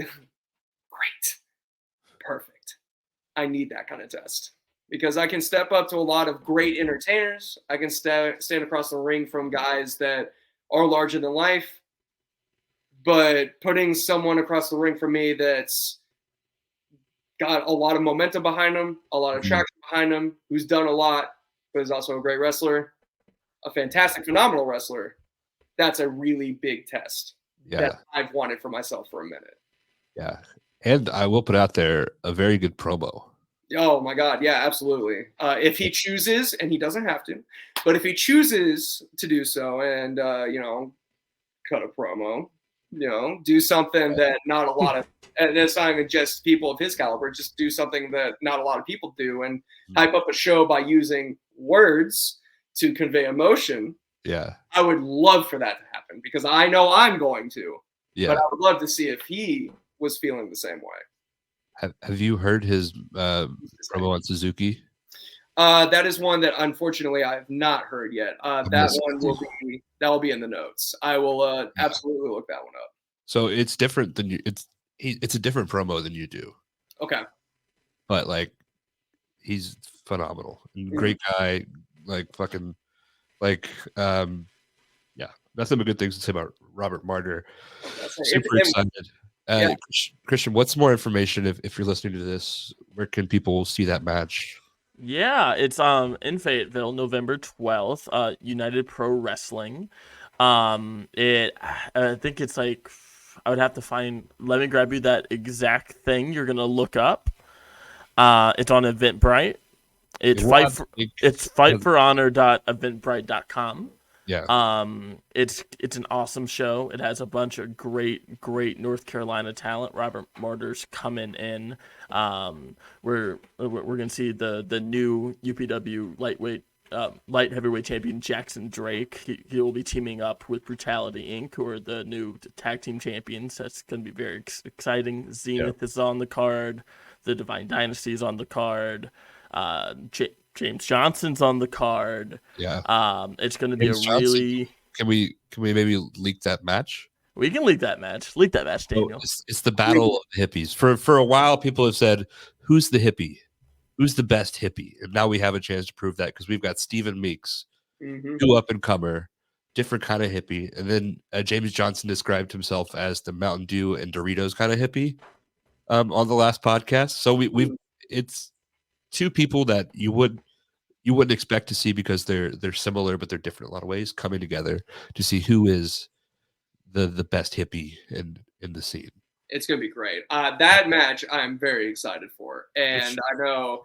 Perfect. I need that kind of test because I can step up to a lot of great entertainers. I can stand across the ring from guys that are larger than life, but putting someone across the ring from me that's got a lot of momentum behind him, a lot of traction behind him, who's done a lot, but is also a great wrestler, a fantastic, phenomenal wrestler, that's a really big test that I've wanted for myself for a minute. Yeah. And I will put out there a very good promo. Oh my God. Yeah, absolutely. If he chooses, and he doesn't have to, but if he chooses to do so and, cut a promo, do something that not a lot of, and it's not even just people of his caliber, just do something that not a lot of people do and hype up a show by using words to convey emotion. Yeah. I would love for that to happen because I know I'm going to. Yeah. But I would love to see if he was feeling the same way. Have you heard his promo on Suzuki? That is one that unfortunately I have not heard yet. That one will be in the notes. I will absolutely look that one up. So it's different than you. It's a different promo than you do. Okay. But like, he's phenomenal, great guy. Like fucking, like yeah. Nothing but good things to say about Robert Martyr. Super excited. Christian, what's more information if you're listening to this? Where can people see that match? Yeah, it's in Fayetteville, November 12th, United Pro Wrestling. I think it's like, I would have to let me grab you that exact thing you're gonna look up. It's on Eventbrite. It's fightforonor.eventbrite.com. Yeah. It's an awesome show. It has a bunch of great North Carolina talent. Robert Martyr's coming in. We're gonna see the new UPW light heavyweight champion Jackson Drake. He will be teaming up with Brutality Inc., who are the new tag team champions. That's gonna be very exciting. Zenith is on the card. The Divine Dynasty is on the card. James Johnson's on the card. Yeah. It's going to be really. Can we maybe leak that match? We can leak that match. Leak that match, Daniel. It's the battle of the hippies. For a while, people have said, "Who's the hippie? Who's the best hippie?" And now we have a chance to prove that because we've got Stephen Meeks, new up and comer, different kind of hippie, and then James Johnson described himself as the Mountain Dew and Doritos kind of hippie on the last podcast. So it's two people that you wouldn't expect to see because they're similar but they're different in a lot of ways, coming together to see who is the best hippie in the scene. It's gonna be great. That match I'm very excited for, and I know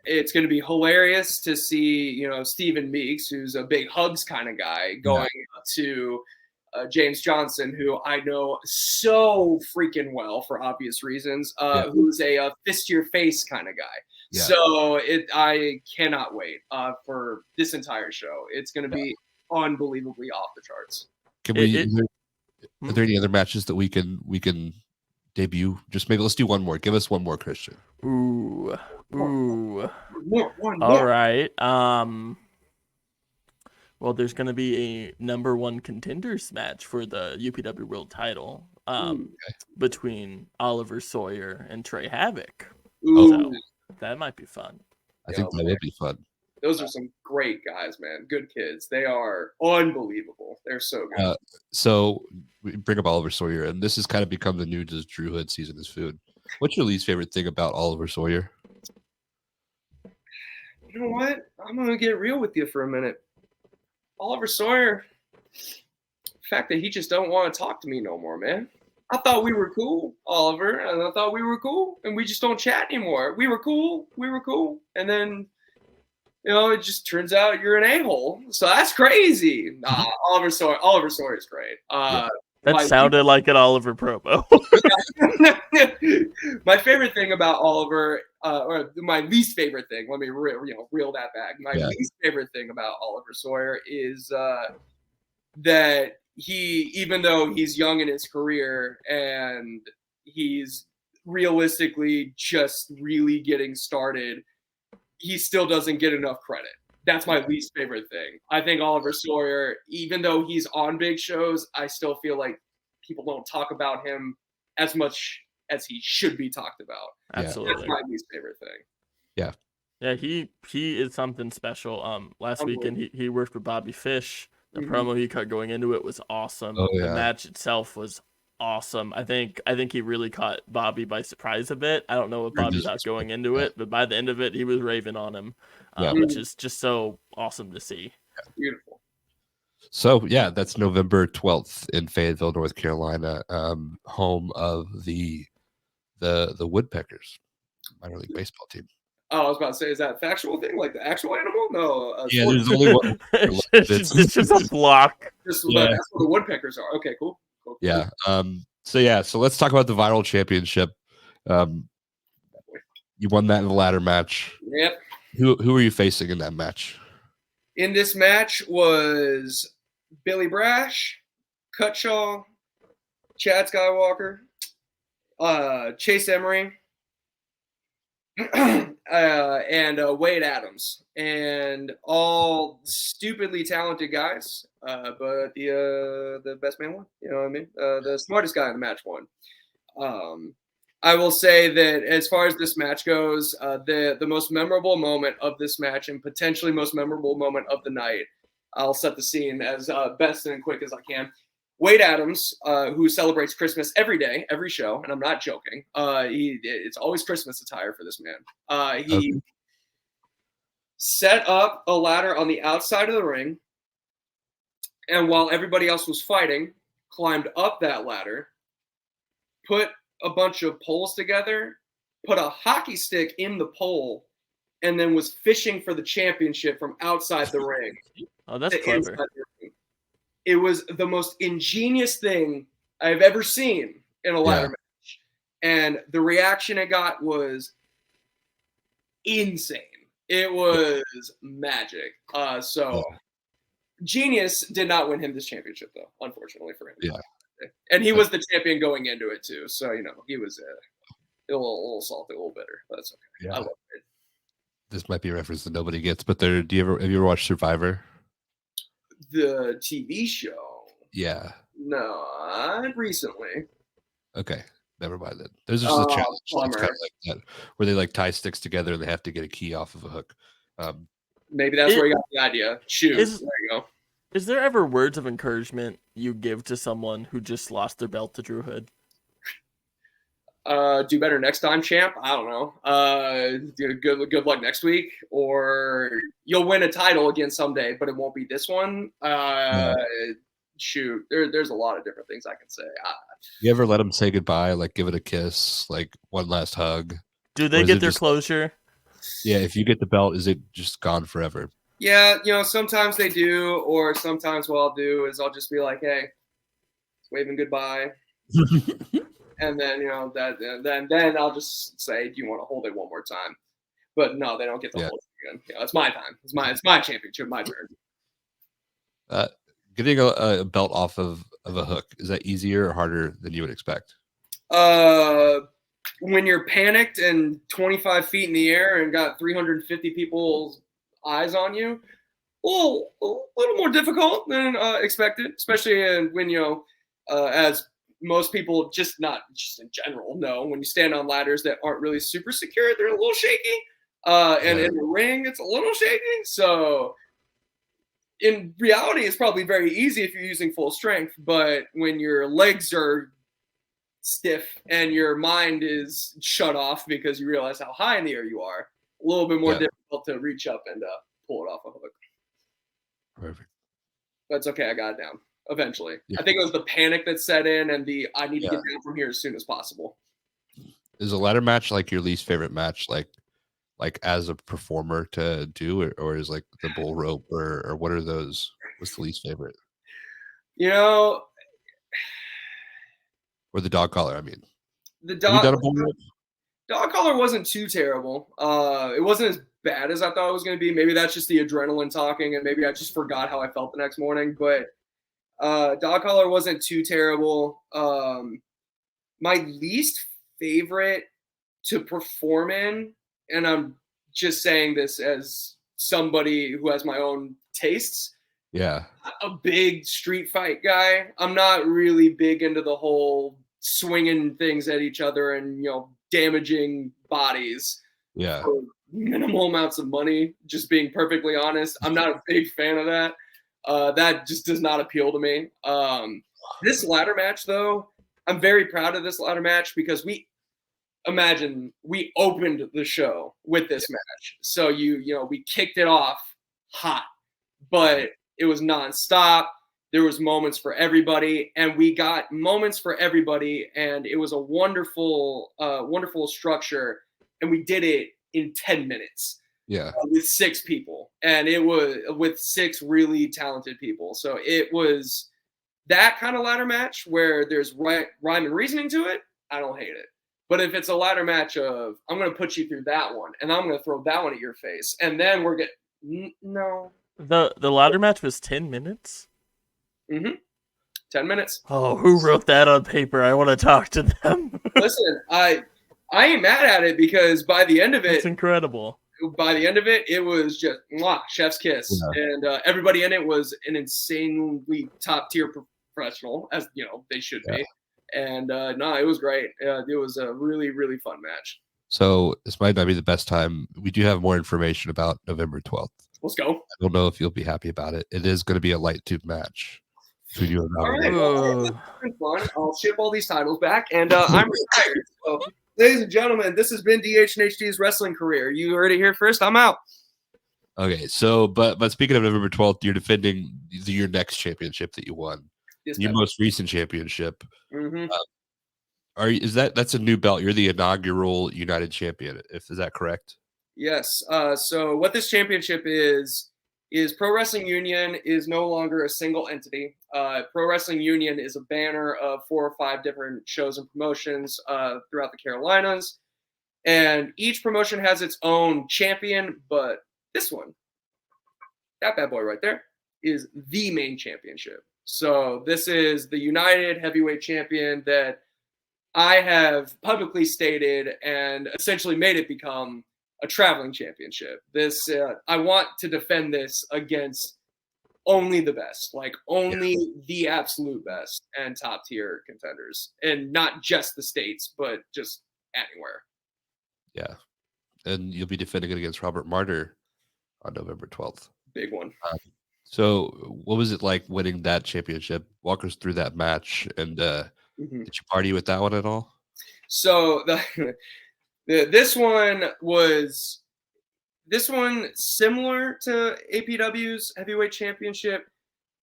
it's gonna be hilarious to see Stephen Meeks, who's a big hugs kind of guy, going up to James Johnson, who I know so freaking well for obvious reasons, who's a fist to your face kind of guy. Yeah. So I cannot wait for this entire show. It's going to be unbelievably off the charts. Are there any other matches that we can debut? Just maybe let's do one more. Give us one more, Christian. Ooh. One more. All right. Well, there's going to be a number one contenders match for the UPW World Title between Oliver Sawyer and Trey Havoc. So that might be fun. I think that would be fun. Those are some great guys, man. Good kids. They are unbelievable. They're so good. So we bring up Oliver Sawyer, and this has kind of become the new Does Drew Hood season is food. What's your least favorite thing about Oliver Sawyer? You know what? I'm going to get real with you for a minute. Oliver Sawyer, the fact that he just don't want to talk to me no more, man. I thought we were cool, Oliver, and I thought we were cool, and we just don't chat anymore. We were cool, and then, it just turns out you're an a-hole. So that's crazy. Nah, Oliver Sawyer is great. That sounded like an Oliver promo. My favorite thing about Oliver, or my least favorite thing, let me reel that back. My least favorite thing about Oliver Sawyer is that he, even though he's young in his career and he's realistically just really getting started, he still doesn't get enough credit. That's my least favorite thing. I think Oliver Sawyer, even though he's on big shows, I still feel like people don't talk about him as much as he should be talked about. Absolutely. That's my least favorite thing. Yeah. Yeah, he is something special. Last weekend he worked with Bobby Fish. The promo he cut going into it was awesome. The match itself was awesome. I think he really caught Bobby by surprise a bit. I don't know what Bobby thought going into it, but by the end of it, he was raving on him, which is just so awesome to see. That's beautiful. So that's November 12th in Fayetteville, North Carolina, home of the Woodpeckers minor league baseball team. Oh, I was about to say, is that a factual thing, like the actual animal? No. There's only one. It's just a block. That's what the Woodpeckers are. Okay, cool. Yeah. So let's talk about the viral championship. You won that in the ladder match. Yep. Who are you facing in that match? In this match was Billy Brash, Cutshaw, Chad Skywalker, Chase Emery, and Wade Adams, and all stupidly talented guys. But the best man won. You know what I mean? The smartest guy in the match won. I will say that as far as this match goes, the most memorable moment of this match and potentially most memorable moment of the night, I'll set the scene as best and quick as I can. Wade Adams, who celebrates Christmas every day, every show, and I'm not joking. It's always Christmas attire for this man. He set up a ladder on the outside of the ring, and while everybody else was fighting, climbed up that ladder, put a bunch of poles together, put a hockey stick in the pole, and then was fishing for the championship from outside the ring. Oh, that's clever. It was the most ingenious thing I've ever seen in a ladder match. And the reaction it got was insane. It was magic. Genius did not win him this championship, though, unfortunately for him. Yeah. And he was the champion going into it, too. So, he was a little salty, a little bitter. But that's okay. Yeah. I love it. This might be a reference that nobody gets, but have you ever watched Survivor? The TV show? Yeah. No, not recently. Okay. Never mind then. There's just a challenge that's kind of like that, where they like tie sticks together and they have to get a key off of a hook. Maybe that's where you got the idea. Shoot. There you go. Is there ever words of encouragement you give to someone who just lost their belt to Drew Hood? Do better next time, champ. I don't know. Good luck next week, or you'll win a title again someday, but it won't be this one. Shoot, there's a lot of different things I can say. You ever let them say goodbye, like give it a kiss, like one last hug? Do they get their closure? Yeah, if you get the belt, is it just gone forever? Yeah, sometimes they do, or sometimes what I'll do is I'll just be like, hey, waving goodbye. And then, then I'll just say, do you want to hold it one more time? But no, they don't get to hold it again. It's my time. It's my championship, my turn. Getting a belt off of a hook, is that easier or harder than you would expect? When you're panicked and 25 feet in the air and got 350 people's eyes on you, a little more difficult than expected, especially when, as most people not just in general know, when you stand on ladders that aren't really super secure, they're a little shaky. And in the ring, it's a little shaky. So in reality, it's probably very easy if you're using full strength. But when your legs are stiff and your mind is shut off because you realize how high in the air you are, a little bit more difficult to reach up and pull it off a hook. Perfect. That's okay. I got it down. Eventually. I think it was the panic that set in and I need to get down from here as soon as possible. Is a ladder match like your least favorite match, like as a performer to do, or is like the bull rope or what are those? What's the least favorite? Or the dog collar, I mean. The dog collar wasn't too terrible. It wasn't as bad as I thought it was going to be. Maybe that's just the adrenaline talking, and maybe I just forgot how I felt the next morning. But dog collar wasn't too terrible. My least favorite to perform in, and I'm just saying this as somebody who has my own tastes. Yeah. A big street fight guy. I'm not really big into the whole swinging things at each other and, damaging bodies. Yeah. For minimal amounts of money, just being perfectly honest. I'm not a big fan of that. That just does not appeal to me. This ladder match, though, I'm very proud of this ladder match because we opened the show with this match. So we kicked it off hot, but it was nonstop. There was moments for everybody, and we got moments for everybody, and it was a wonderful, wonderful structure, and we did it in 10 minutes. Yeah. With 6 people, and it was with 6 really talented people. So it was that kind of ladder match where there's rhyme and reasoning to it. I don't hate it. But if it's a ladder match of, I'm going to put you through that one, and I'm going to throw that one at your face, and then we're getting, no. The ladder match was 10 minutes? Mm-hmm. 10 minutes. Oh, who wrote that on paper? I want to talk to them. Listen, I ain't mad at it because by the end of It's it, incredible. it was just chef's kiss, and everybody in it was an insanely top tier professional, as you know they should be. And no, it was great. It was a really, really fun match. So this might not be the best time. We do have more information about November 12th. Let's go. I don't know if you'll be happy about it. It is going to be a light tube match between you and All Robert. right, well, it's been fun. I'll ship all these titles back, and I'm retired. So, ladies and gentlemen, this has been DH and HD's wrestling career. You heard it here first. I'm out. Okay, so but speaking of November 12th, you're defending your next championship that you won, your most recent championship. Mm-hmm. That's a new belt? You're the inaugural United Champion. Is that correct? Yes. So what this championship is Pro Wrestling Union is no longer a single entity. Pro Wrestling Union is a banner of 4 or 5 different shows and promotions throughout the Carolinas, and each promotion has its own champion. But this one, that bad boy right there, is the main championship. So this is the United Heavyweight Champion that I have publicly stated and essentially made it become a traveling championship. This I want to defend this against only the best, like only the absolute best and top tier contenders, and not just the States, but just anywhere. Yeah, and you'll be defending it against Robert Martyr on November 12th. Big one. So what was it like winning that championship? Walk us through that match, and did you party with that one at all? So this one similar to APW's heavyweight championship.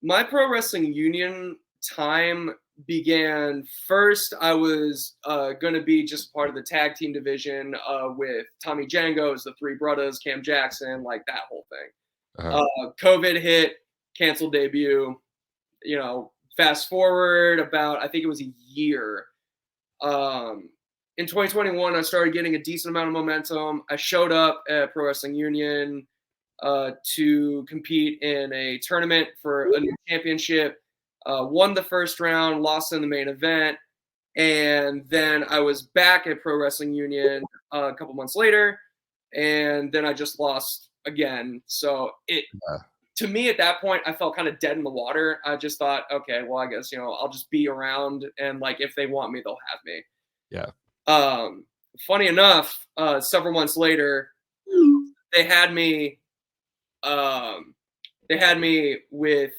My Pro Wrestling Union time began first. I was going to be just part of the tag team division with Tommy Django's, the Three Brothers, Cam Jackson, like that whole thing. COVID hit, canceled debut. You know, fast forward about, I think it was a year. In 2021, I started getting a decent amount of momentum. I showed up at Pro Wrestling Union to compete in a tournament for a new championship. Won the first round, lost in the main event, and then I was back at Pro Wrestling Union a couple months later, and then I just lost again. So to me at that point, I felt kind of dead in the water. I just thought, okay, well, I guess, I'll just be around, and like if they want me, they'll have me. Yeah. Funny enough, several months later, they had me with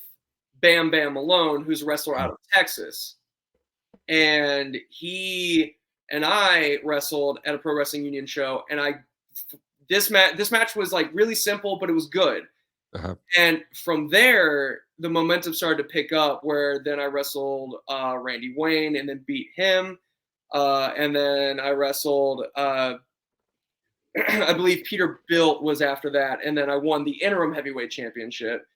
Bam Bam Malone, who's a wrestler out of Texas, and he and I wrestled at a Pro Wrestling Union show, and this match was like really simple, but it was good. And from there, the momentum started to pick up, where then I wrestled Randy Wayne and then beat him. And then I wrestled, I believe Peter Bilt was after that. And then I won the interim heavyweight championship,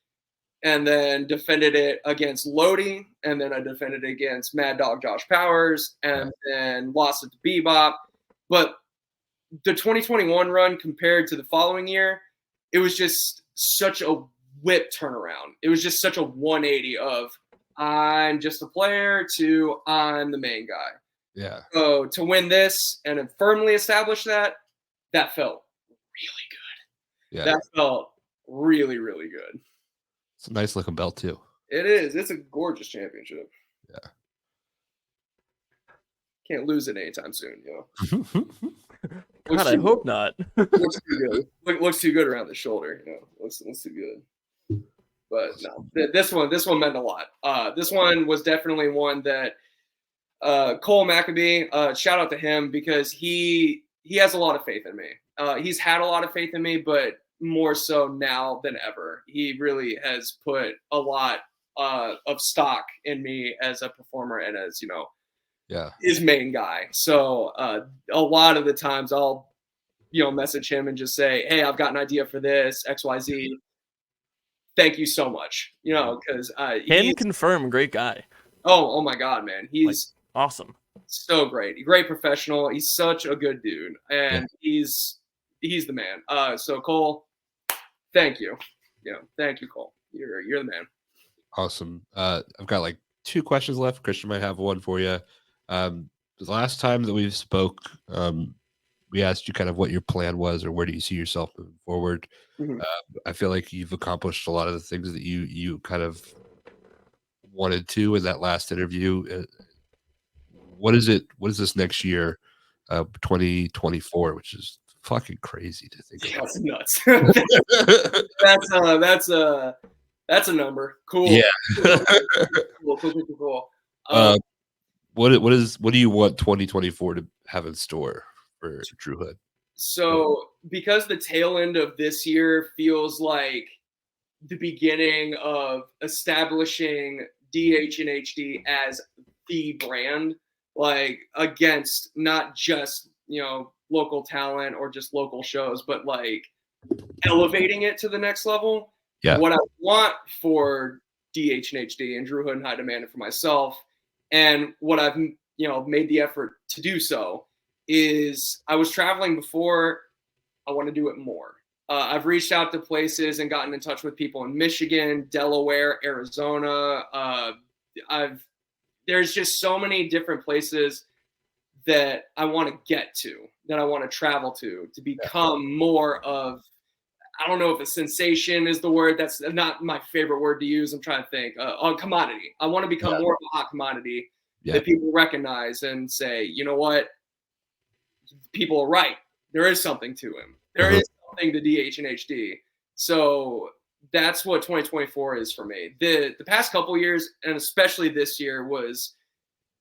and then defended it against Lodi. And then I defended it against Mad Dog Josh Powers, and then lost it to Bebop. But the 2021 run compared to the following year, it was just such a whip turnaround. It was just such a 180 of I'm just a player to I'm the main guy. Yeah. So to win this and firmly establish that felt really good. Yeah. That felt really, really good. It's a nice looking belt too. It is. It's a gorgeous championship. Yeah. Can't lose it anytime soon, God, I hope not. Looks too good. Looks too good around the shoulder, Looks too good. But no, this one meant a lot. This one was definitely one that Cole Maccabee, shout out to him, because he has a lot of faith in me. He's had a lot of faith in me, but more so now than ever. He really has put a lot of stock in me as a performer and as, his main guy. So a lot of the times I'll, message him and just say, hey, I've got an idea for this, XYZ. Thank you so much. Because can confirm, great guy. Oh my God, man. He's awesome. So great. Great professional. He's such a good dude. And he's the man. So Cole, thank you. Thank you, Cole. You're the man. Awesome. I've got like 2 questions left. Christian might have one for you. The last time that we spoke, we asked you kind of what your plan was or where do you see yourself moving forward. Mhm. I feel like you've accomplished a lot of the things that you kind of wanted to in that last interview. What is this next year, 2024, which is fucking crazy to think Yeah, about. that's nuts. That's a number. Cool. Yeah. Cool. What do you want 2024 to have in store for Drew Hood? So because the tail end of this year feels like the beginning of establishing DH and HD as the brand, like against not just, local talent or just local shows, but like elevating it to the next level. Yeah. What I want for DH and HD and Drew Hood and High Demand for myself, and what I've made the effort to do so, is I was traveling before. I want to do it more. I've reached out to places and gotten in touch with people in Michigan, Delaware, Arizona. There's just so many different places that I want to get to, that I want to travel to become more of, I don't know if a sensation is the word. That's not my favorite word to use. I'm trying to think. On commodity. I want to become more of a hot commodity that people recognize and say, you know what? People are right. There is something to him. There is something to DH and HD. So that's what 2024 is for me. The past couple years, and especially this year, was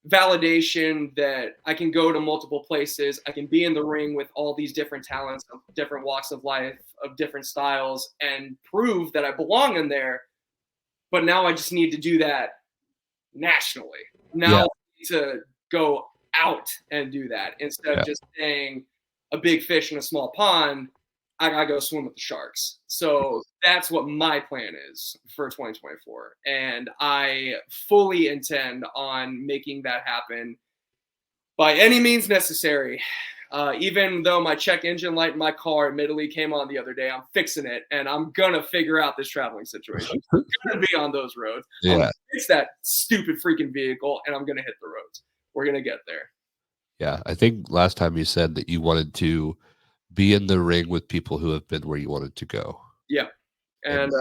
validation that I can go to multiple places. I can be in the ring with all these different talents of different walks of life, of different styles, and prove that I belong in there. But now I just need to do that nationally. Now I need to go out and do that instead of just staying a big fish in a small pond. I gotta go swim with the sharks. So that's what my plan is for 2024. And I fully intend on making that happen by any means necessary. Even though my check engine light in my car admittedly came on the other day, I'm fixing it, and I'm gonna figure out this traveling situation. I'm gonna be on those roads. I'm gonna fix that stupid freaking vehicle, and I'm gonna hit the roads. We're gonna get there. Yeah, I think last time you said that you wanted to be in the ring with people who have been where you wanted to go. Yeah. And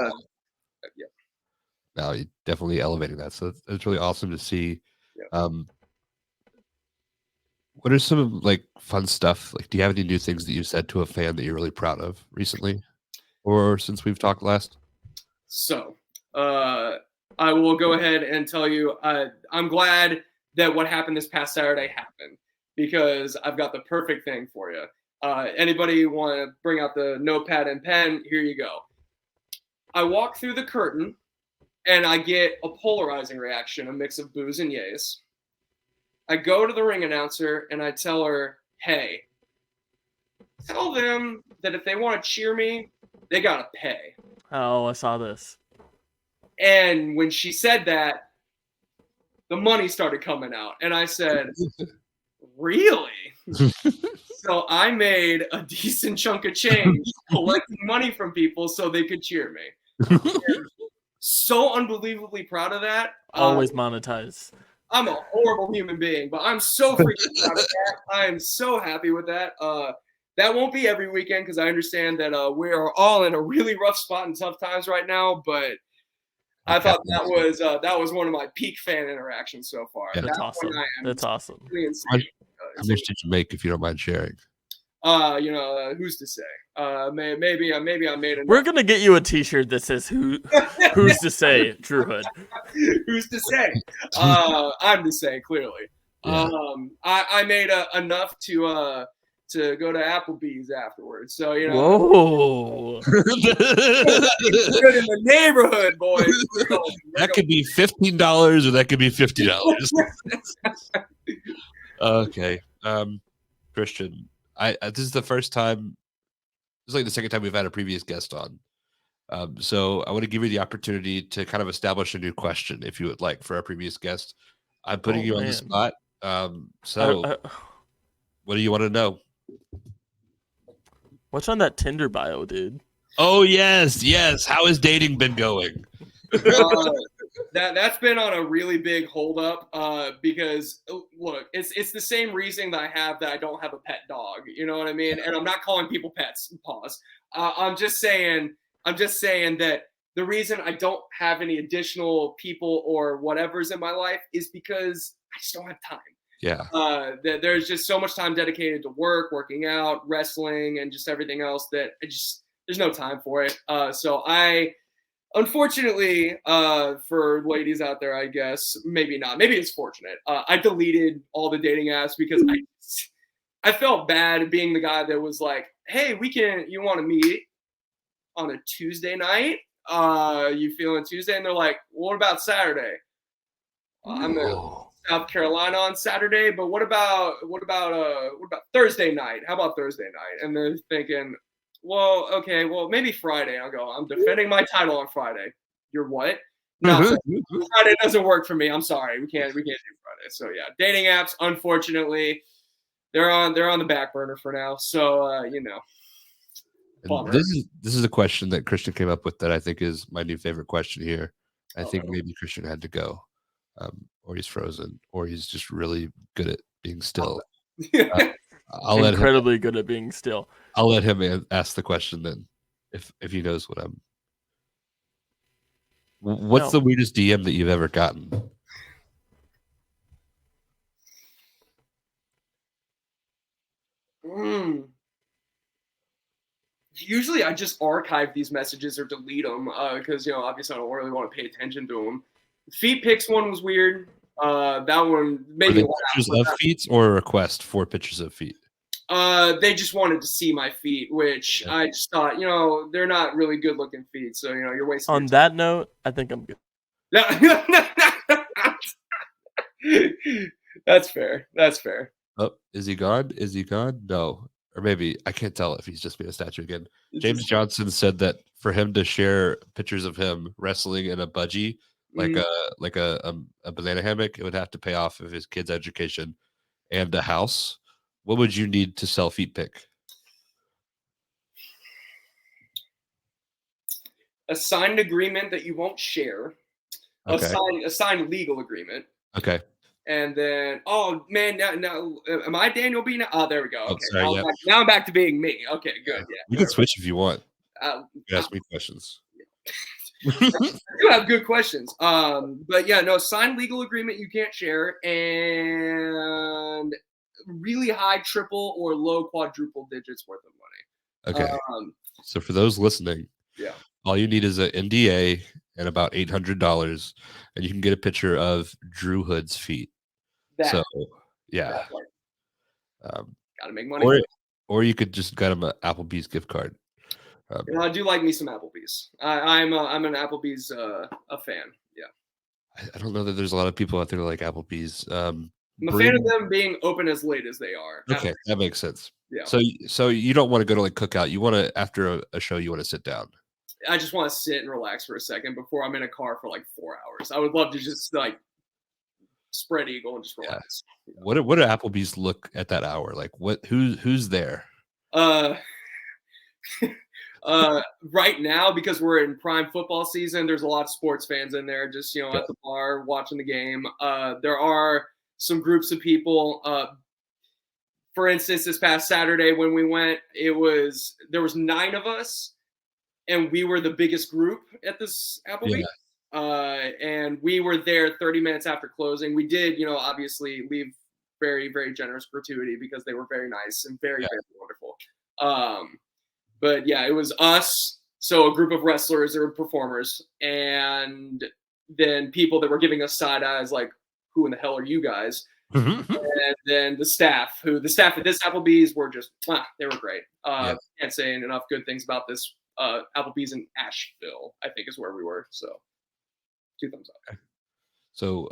now you're definitely elevating that. So it's really awesome to see. Yeah. What are some like fun stuff? Like, do you have any new things that you said to a fan that you're really proud of recently, or since we've talked last? So, I will go ahead and tell you, I'm glad that what happened this past Saturday happened, because I've got the perfect thing for you. Anybody want to bring out the notepad and pen? Here you go. I walk through the curtain and I get a polarizing reaction, a mix of boos and yays. I go to the ring announcer and I tell her, hey, tell them that if they want to cheer me, they got to pay. Oh, I saw this. And when she said that, the money started coming out. And I said, really? So I made a decent chunk of change collecting money from people so they could cheer me. So unbelievably proud of that. Always monetize. I'm a horrible human being, but I'm so freaking proud of that. I am so happy with that. That won't be every weekend, because I understand that we are all in a really rough spot and tough times right now. But I thought that was one of my peak fan interactions so far. Yeah. That's awesome. That's awesome. Really insane. How much did you make, if you don't mind sharing? Who's to say? Maybe I made enough. We're gonna get you a T-shirt that says "Who's to say?" Drew Hood. Who's to say? I'm to say, clearly. Yeah. I made enough to go to Applebee's afterwards. So Whoa. good in the neighborhood, boys. That could be $15 or that could be $50. Okay. Christian, this is the first time. This is like the second time we've had a previous guest on. So I want to give you the opportunity to kind of establish a new question, if you would like, for our previous guest. I'm putting you on the spot. What do you want to know? What's on that Tinder bio, dude? Oh, yes. How has dating been going? That's been on a really big holdup because look, it's the same reason that I have that I don't have a pet dog. You know what I mean? And I'm not calling people pets. Pause. I'm just saying that the reason I don't have any additional people or whatever's in my life is because I just don't have time. Yeah. There's just so much time dedicated to work, working out, wrestling, and just everything else that there's no time for it. So I. Unfortunately, for ladies out there, I guess maybe not. Maybe it's fortunate. I deleted all the dating apps because I felt bad being the guy that was like, "Hey, you want to meet on a Tuesday night? You feeling Tuesday?" And they're like, "What about Saturday?" I'm in South Carolina on Saturday, but what about Thursday night? How about Thursday night? And they're thinking, well, okay, well, maybe Friday. I'll go. I'm defending my title on Friday. You're what? No, Friday doesn't work for me. I'm sorry. We can't do Friday. So yeah, dating apps, unfortunately, they're on the back burner for now. So This is a question that Christian came up with that I think is my new favorite question here. I think maybe Christian had to go, or he's frozen, or he's just really good at being still. I'll incredibly good at being still. I'll let him ask the question then, if he knows what I'm. What's the weirdest DM that you've ever gotten? Usually, I just archive these messages or delete them because obviously I don't really want to pay attention to them. Feet pics one was weird. That one maybe pictures of feet or a request for pictures of feet. They just wanted to see my feet, which I just thought, they're not really good looking feet. So, you're wasting. On that note, I think I'm good. That's fair. That's fair. Oh, is he gone? Is he gone? No. Or maybe I can't tell if he's just being a statue again. James Johnson said that for him to share pictures of him wrestling in a budgie, like a banana hammock, it would have to pay off of his kid's education and a house. What would you need to sell feet pic? A signed agreement that you won't share. Okay. A signed legal agreement. Okay. And then, oh man, now am I Daniel B? Now? Oh, there we go. Okay. Oh, sorry, now I'm back to being me. Okay, good. Yeah. You can switch if you want. You ask me questions. You have good questions. But yeah, no, signed legal agreement you can't share, and really high triple or low quadruple digits worth of money. Okay. So for those listening, all you need is an NDA and about $800, and you can get a picture of Drew Hood's feet. So yeah, gotta make money. Or you could just get him an Applebee's gift card. I do like me some Applebee's. I'm an Applebee's a fan. Yeah. I don't know that there's a lot of people out there like Applebee's. I'm a fan of them being open as late as they are. Okay, that makes sense. Yeah. So you don't want to go to like cookout. You want to after a show. You want to sit down. I just want to sit and relax for a second before I'm in a car for like 4 hours. I would love to just like spread eagle and just relax. Yeah. What do Applebee's look at that hour? Like who's there? Right now, because we're in prime football season, there's a lot of sports fans in there just at the bar watching the game. There are some groups of people. For instance, this past Saturday when we went, there was 9 of us, and we were the biggest group at this Applebee's. And we were there 30 minutes after closing. We did, obviously leave very, very generous gratuity because they were very nice and very, very wonderful. But yeah, it was us, so a group of wrestlers or performers, and then people that were giving us side eyes like, who in the hell are you guys? And then the staff at this Applebee's were just, they were great. Can't say enough good things about this Applebee's in Asheville, I think is where we were. So 2 thumbs up. So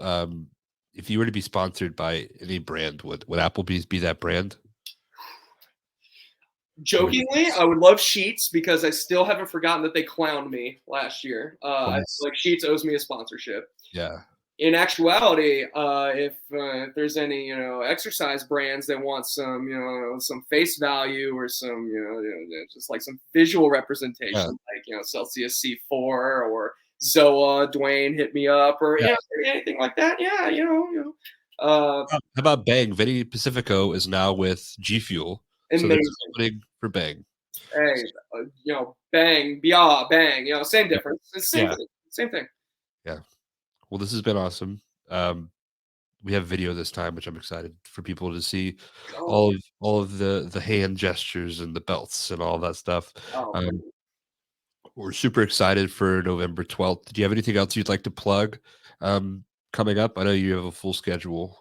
if you were to be sponsored by any brand, would Applebee's be that brand? Jokingly, I would love Sheets because I still haven't forgotten that they clowned me last year. I feel like Sheets owes me a sponsorship. Yeah. In actuality, if there's any exercise brands that want some face value or some just like some visual representation, like Celsius C4 or Zoa, Dwayne hit me up, or anything like that. Yeah, How about Bang? Vinny Pacifico is now with G Fuel, so amazing. there's an opening for Bang. Hey, Bang, Bang, same difference. It's same thing. Yeah. Well, this has been awesome. We have video this time, which I'm excited for people to see all of the hand gestures and the belts and all that stuff. We're super excited for November 12th. Do you have anything else you'd like to plug coming up? I know you have a full schedule.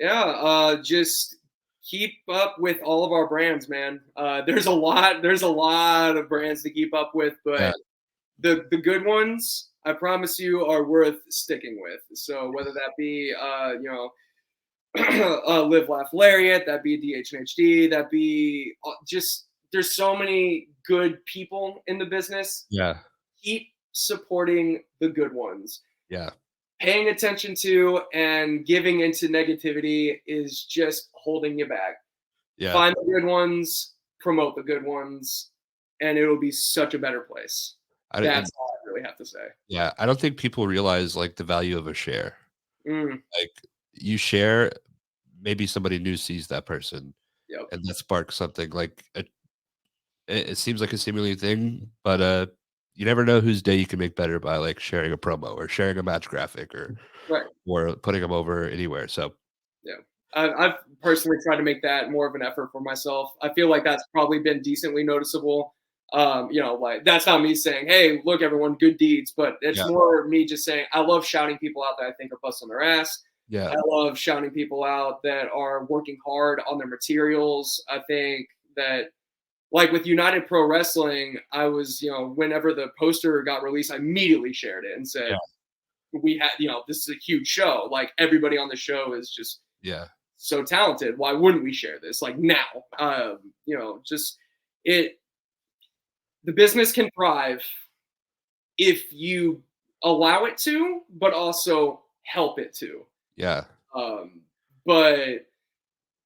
Yeah, just keep up with all of our brands, man. There's a lot of brands to keep up with, but the good ones, I promise you, are worth sticking with. So whether that be Live Laugh Lariat, that be DHNHD, that be just, there's so many good people in the business. Yeah. Keep supporting the good ones. Yeah. Paying attention to and giving into negativity is just holding you back. Yeah. Find the good ones, promote the good ones, and it'll be such a better place. That's all I really have to say. Yeah, I don't think people realize like the value of a share. Like you share, maybe somebody new sees that person, and that sparks something. Like it seems like a seemingly thing, but you never know whose day you can make better by like sharing a promo or sharing a match graphic or putting them over anywhere. So I've personally tried to make that more of an effort for myself. I feel like that's probably been decently noticeable. Like that's not me saying, hey, look, everyone, good deeds, but it's more me just saying I love shouting people out that I think are busting their ass. I love shouting people out that are working hard on their materials. I think that, like with United Pro Wrestling, I was, whenever the poster got released, I immediately shared it and said, we had, this is a huge show. Like everybody on the show is just so talented. Why wouldn't we share this? Like now, the business can thrive if you allow it to, but also help it to. Yeah. But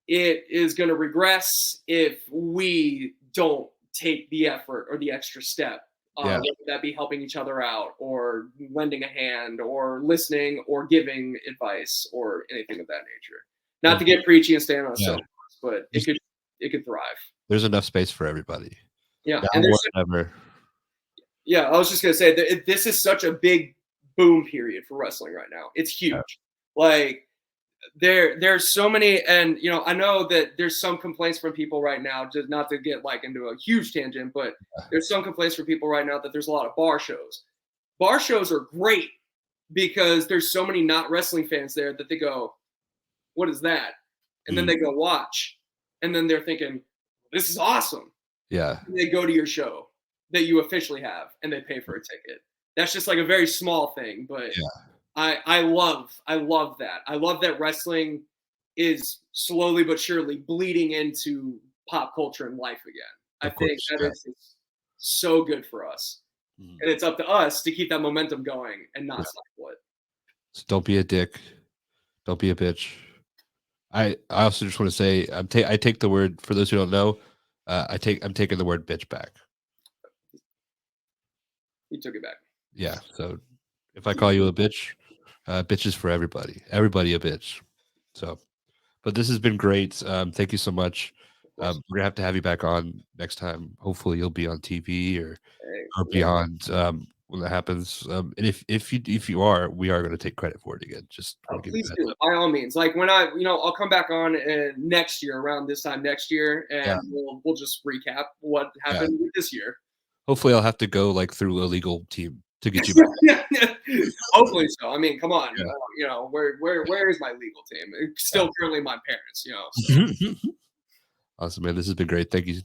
it is going to regress if we don't take the effort or the extra step. Whether that be helping each other out or lending a hand or listening or giving advice or anything of that nature. Not to get preachy and stand on a soapbox, but it could thrive. There's enough space for everybody. Yeah. And I was just going to say that this is such a big boom period for wrestling right now. It's huge. Like there's so many, and I know that there's some complaints from people right now, just not to get like into a huge tangent, but there's some complaints from people right now that there's a lot of bar shows. Bar shows are great because there's so many not wrestling fans there that they go, what is that? And then they go watch, and then they're thinking, this is awesome. Yeah. And they go to your show that you officially have and they pay for a ticket. That's just like a very small thing, but I love that. I love that wrestling is slowly but surely bleeding into pop culture and life again. I think that is so good for us. And it's up to us to keep that momentum going and not stifle it. So don't be a dick. Don't be a bitch. I also just want to say I take the word, for those who don't know, I'm taking the word bitch back. You took it back. Yeah. So if I call you a bitch, bitch is for everybody. Everybody a bitch. So, but this has been great. Thank you so much. We're gonna have to have you back on next time. Hopefully, you'll be on TV or beyond when that happens. And if you are, we are going to take credit for it again. Just please do, by all means. Like when I'll come back on next year around this time next year, and we'll just recap what happened this year. Hopefully, I'll have to go like through a legal team to get you back. Hopefully so. I mean, come on. Where is my legal team? It's still currently my parents. Awesome, man. This has been great. Thank you